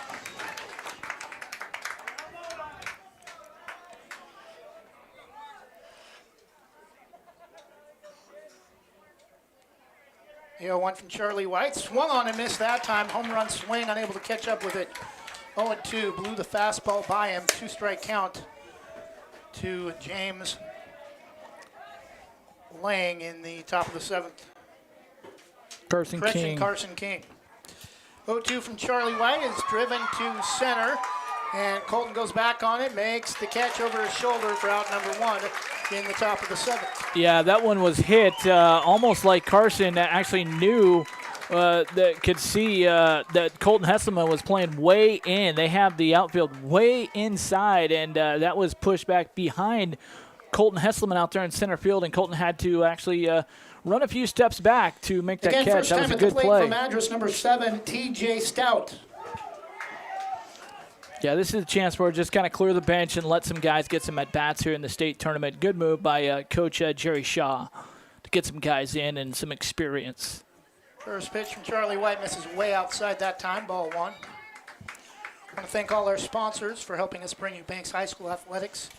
The 0-1 from Charlie White. Swung on and missed that time. Home run swing, unable to catch up with it. 0-2. Blew the fastball by him. 2-strike count to James laying in the top of the 7th. Carson King. 0-2 from Charlie White is driven to center, and Colton goes back on it, makes the catch over his shoulder for out number 1 in the top of the 7th. Yeah, that one was hit almost like Carson actually knew that could see that Colton Hesselman was playing way in. They have the outfield way inside, and that was pushed back behind Colton Hesselman out there in center field, and Colton had to actually run a few steps back to make that catch. That was a good play. From address number 7, T.J. Stout. Yeah, this is a chance where just kind of clear the bench and let some guys get some at-bats here in the state tournament. Good move by Coach Jerry Shaw to get some guys in and some experience. First pitch from Charlie White misses way outside that time, ball 1. I want to thank all our sponsors for helping us bring you Banks High School athletics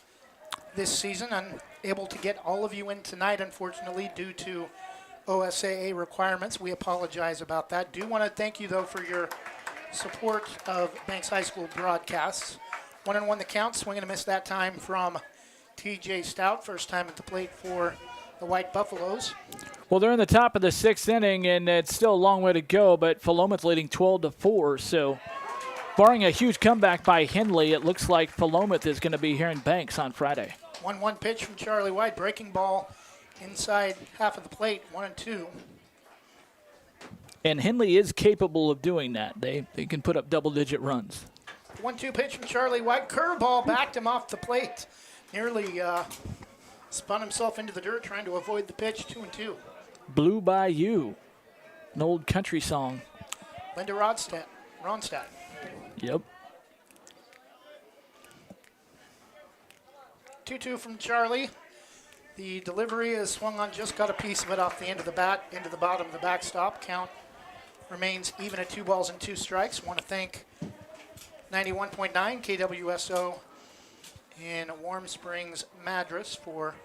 this season. I'm able to get all of you in tonight, unfortunately, due to OSAA requirements. We apologize about that. Do want to thank you, though, for your support of Banks High School broadcasts. 1-1 the count, swing and a miss that time from T.J. Stout. First time at the plate for the White Buffaloes. Well, they're in the top of the 6th inning, and it's still a long way to go, but Philomath leading 12-4. So barring a huge comeback by Henley, it looks like Philomath is going to be here in Banks on Friday. 1-1 pitch from Charlie White, breaking ball inside half of the plate, 1-2. And Henley is capable of doing that. They can put up double-digit runs. 1-2 pitch from Charlie White, curveball backed him off the plate. Nearly spun himself into the dirt trying to avoid the pitch, 2-2. Blue by You, an old country song. Linda Ronstadt. Yep. 2-2 from Charlie. The delivery is swung on, just got a piece of it off the end of the bat, into the bottom of the backstop. Count remains even at 2 balls and 2 strikes. Want to thank 91.9 KWSO in Warm Springs, Madras for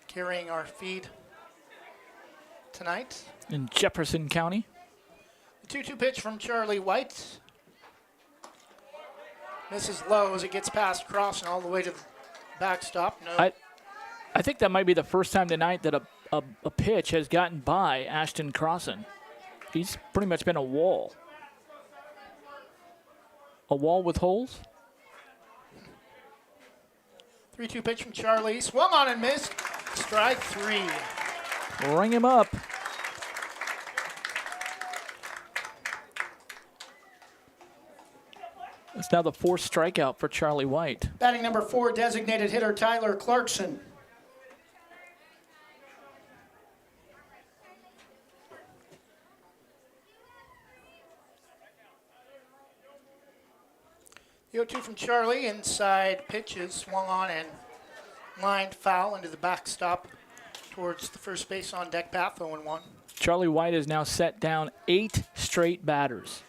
carrying our feed tonight. In Jefferson County. The 2-2 pitch from Charlie White. Misses low as it gets past Cross and all the way to the backstop. No. I think that might be the first time tonight that a pitch has gotten by Ashton Crossan. He's pretty much been a wall. A wall with holes? 3-2 pitch from Charlie. Swung on and missed. Strike 3. Ring him up. It's now the 4th strikeout for Charlie White. Batting number 4, designated hitter Tyler Clarkson. The 0-2 from Charlie, inside pitches, swung on and lined foul into the backstop towards the first base on deck path, 0-1. Charlie White has now set down 8 straight batters.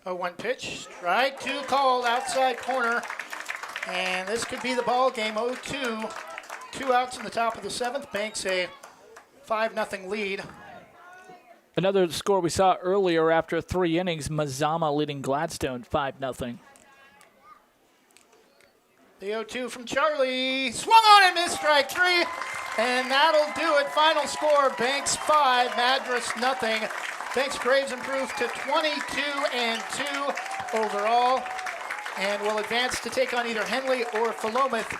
0-1 pitch, strike 2 called, outside corner, and this could be the ball game. 0-2, 2 outs in the top of the 7th. Banks a 5-0 lead. Another score we saw earlier after 3 innings, Mazama leading Gladstone 5-0. The 0-2 from Charlie, swung on and missed, strike 3, and that'll do it. Final score, Banks 5, Madras 0. Banks Braves improved to 22-2 overall, and will advance to take on either Henley or Philomath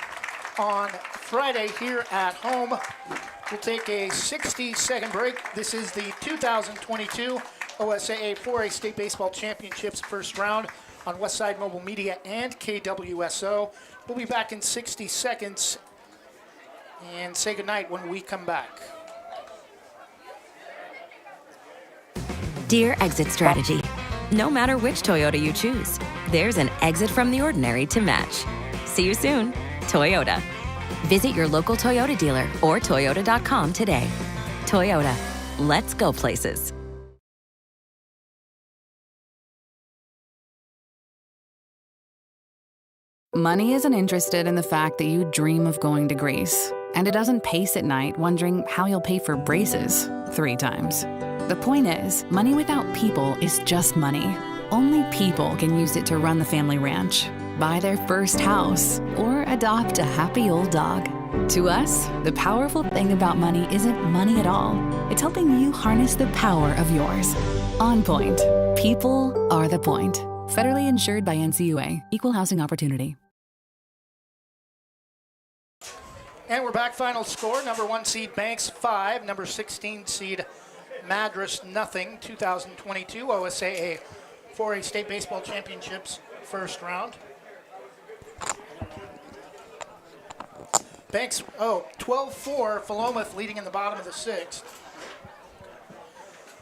on Friday here at home. We'll take a 60-second break. This is the 2022 OSAA 4A State Baseball Championships first round on Westside Mobile Media and KWSO. We'll be back in 60 seconds and say goodnight when we come back. Dear Exit Strategy, no matter which Toyota you choose, there's an exit from the ordinary to match. See you soon, Toyota. Visit your local Toyota dealer or Toyota.com today. Toyota, let's go places. Money isn't interested in the fact that you dream of going to Greece, and it doesn't pace at night wondering how you'll pay for braces 3 times. The point is, money without people is just money. Only people can use it to run the family ranch, buy their first house, or adopt a happy old dog. To us, the powerful thing about money isn't money at all. It's helping you harness the power of yours. On Point. People are the point. Federally insured by NCUA. Equal housing opportunity. And we're back. Final score. Number 1 seed Banks 5. Number 16 seed MADRAS 0. 2022 OSAA 4A State Baseball Championships first round. Banks, 12-4, Philomath leading in the bottom of the 6th.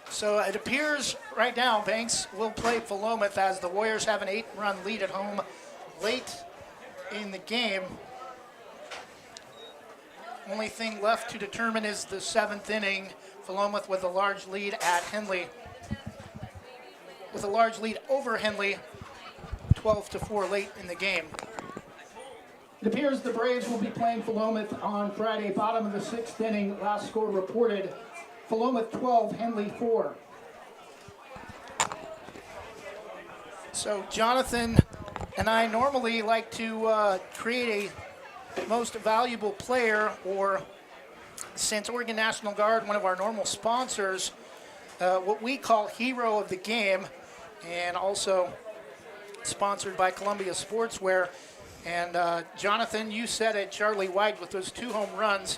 So it appears right now Banks will play Philomath as the Warriors have an 8-run lead at home late in the game. Only thing left to determine is the 7th inning. Philomath with a large lead at Henley. With a large lead over Henley, 12-4 late in the game. It appears the Braves will be playing Philomath on Friday, bottom of the 6th inning. Last score reported, Philomath 12, Henley 4. So Jonathan and I normally like to create a most valuable player, or since Oregon National Guard, one of our normal sponsors, what we call hero of the game, and also sponsored by Columbia Sportswear. And Jonathan, you said it, Charlie White with those 2 home runs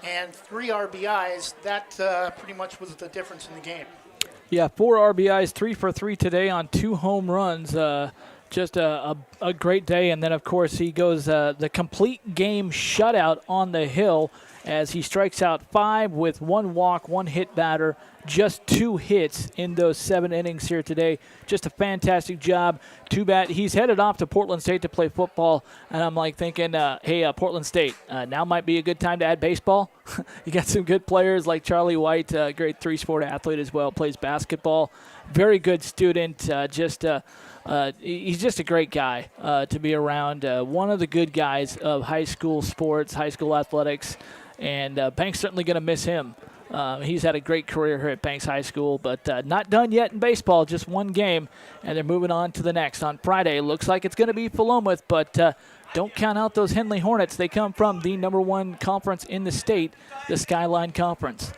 and 3 RBIs, that pretty much was the difference in the game. Yeah, 4 RBIs, 3 for 3 today on 2 home runs. Just a great day. And then, of course, he goes the complete game shutout on the hill as he strikes out 5 with 1 walk, 1 hit batter, just 2 hits in those 7 innings here today. Just a fantastic job. Too bad he's headed off to Portland State to play football, and I'm like thinking, hey, Portland State, now might be a good time to add baseball. You got some good players like Charlie White, great 3-sport athlete as well, plays basketball. Very good student, he's just a great guy to be around. One of the good guys of high school sports, high school athletics, and Banks certainly going to miss him. He's had a great career here at Banks High School, but not done yet in baseball, just 1 game, and they're moving on to the next. On Friday, looks like it's going to be Philomath, but don't count out those Henley Hornets. They come from the number 1 conference in the state, the Skyline Conference.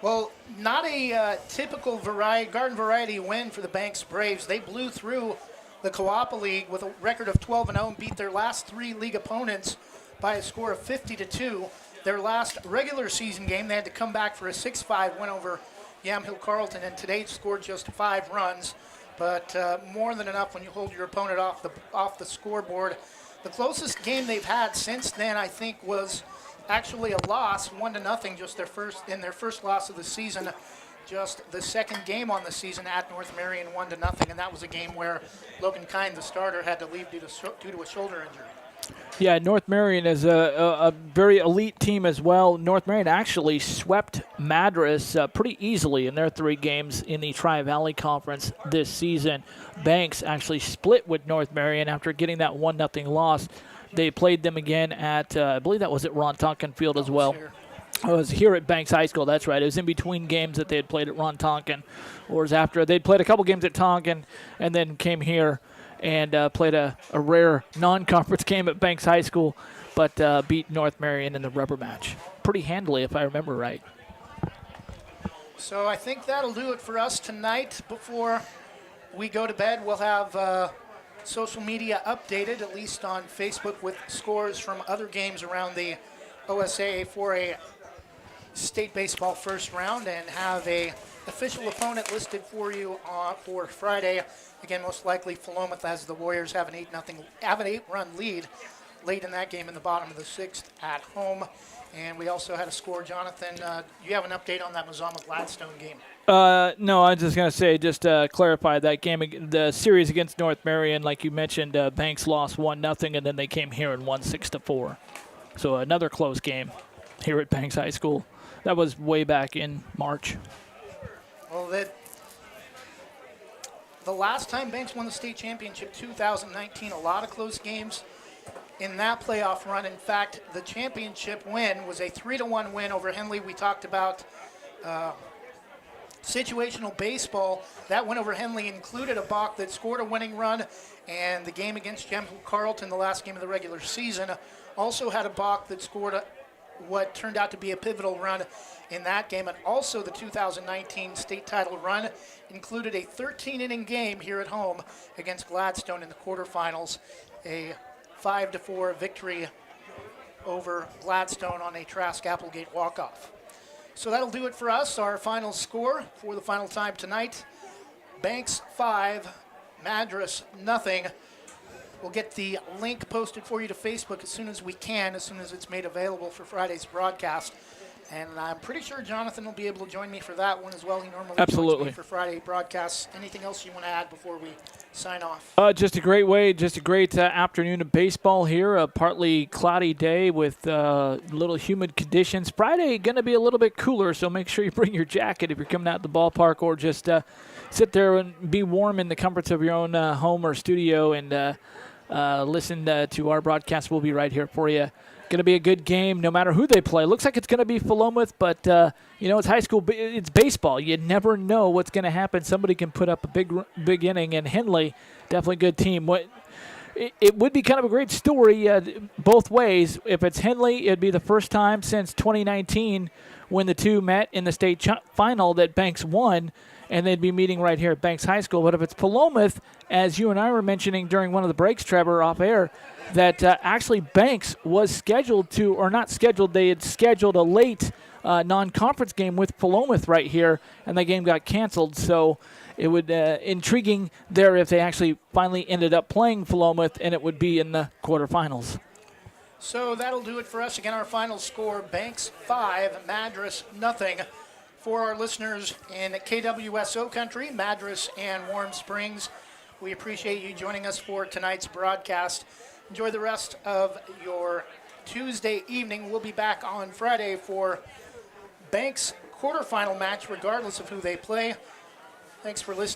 Well, not a typical garden variety win for the Banks Braves. They blew through the Coapa League with a record of 12-0 and beat their last 3 league opponents by a score of 50-2. Their last regular season game, they had to come back for a 6-5 win over Yamhill Carlton, and today scored just 5 runs, but more than enough when you hold your opponent off the scoreboard. The closest game they've had since then, I think, was actually a loss, 1-0, just their first loss of the season. Just the 2nd game on the season at North Marion, 1-0, and that was a game where Logan Kine, the starter, had to leave due to a shoulder injury. Yeah, North Marion is a very elite team as well. North Marion actually swept MADRAS pretty easily in their 3 games in the Tri-Valley Conference this season. Banks actually split with North Marion after getting that 1-0 loss. They played them again at, I believe that was at Ron Tonkin Field as well. It was here at Banks High School, that's right. It was in between games that they had played at Ron Tonkin, or was after. They'd played a couple games at Tonkin and then came here and played a rare non-conference game at Banks High School, but beat North Marion in the rubber match pretty handily, if I remember right. So I think that'll do it for us tonight. Before we go to bed, we'll have social media updated, at least on Facebook, with scores from other games around the OSAA 4A state baseball first round, and have a official opponent listed for you for Friday. Again, most likely Philomath, as the Warriors have an 8-run lead late in that game in the bottom of the 6th at home. And we also had a score. Jonathan, you have an update on that Mazama Gladstone game? No, I was just going to say, just clarify that game, the series against North Marion, like you mentioned, Banks lost 1-0, and then they came here and won 6-4. So another close game here at Banks High School. That was way back in March. Well, the last time Banks won the state championship, 2019, a lot of close games in that playoff run. In fact, the championship win was a 3-1 win over Henley. We talked about situational baseball. That win over Henley included a balk that scored a winning run, and the game against Gem Carleton, the last game of the regular season, also had a balk that scored what turned out to be a pivotal run in that game. And also the 2019 state title run included a 13-inning game here at home against Gladstone in the quarterfinals, a 5-4 victory over Gladstone on a Trask Applegate walk-off. So that'll do it for us. Our final score for the final time tonight: Banks 5, Madras nothing. We'll get the link posted for you to Facebook as soon as we can, as soon as it's made available for Friday's broadcast. And I'm pretty sure Jonathan will be able to join me for that one as well. He normally joins me for Friday broadcasts. Anything else you want to add before we sign off? Just a great afternoon of baseball here. A partly cloudy day with little humid conditions. Friday going to be a little bit cooler, so make sure you bring your jacket if you're coming out to the ballpark, or just sit there and be warm in the comforts of your own home or studio and listen to our broadcast. We'll be right here for you. Going to be a good game no matter who they play. Looks like it's going to be Philomath, but, it's high school. It's baseball. You never know what's going to happen. Somebody can put up a big inning, and Henley, definitely a good team. It would be kind of a great story both ways. If it's Henley, it'd be the first time since 2019 when the two met in the state final that Banks won, and they'd be meeting right here at Banks High School. But if it's Philomath, as you and I were mentioning during one of the breaks, Trevor, off air, that actually Banks was scheduled to, or not scheduled, they had scheduled a late non-conference game with Philomath right here, and the game got canceled. So it would intriguing there if they actually finally ended up playing Philomath, and it would be in the quarterfinals. So that'll do it for us. Again, our final score: Banks 5, Madras nothing. For our listeners in KWSO country, Madras and Warm Springs, we appreciate you joining us for tonight's broadcast. Enjoy the rest of your Tuesday evening. We'll be back on Friday for Banks' quarterfinal match, regardless of who they play. Thanks for listening.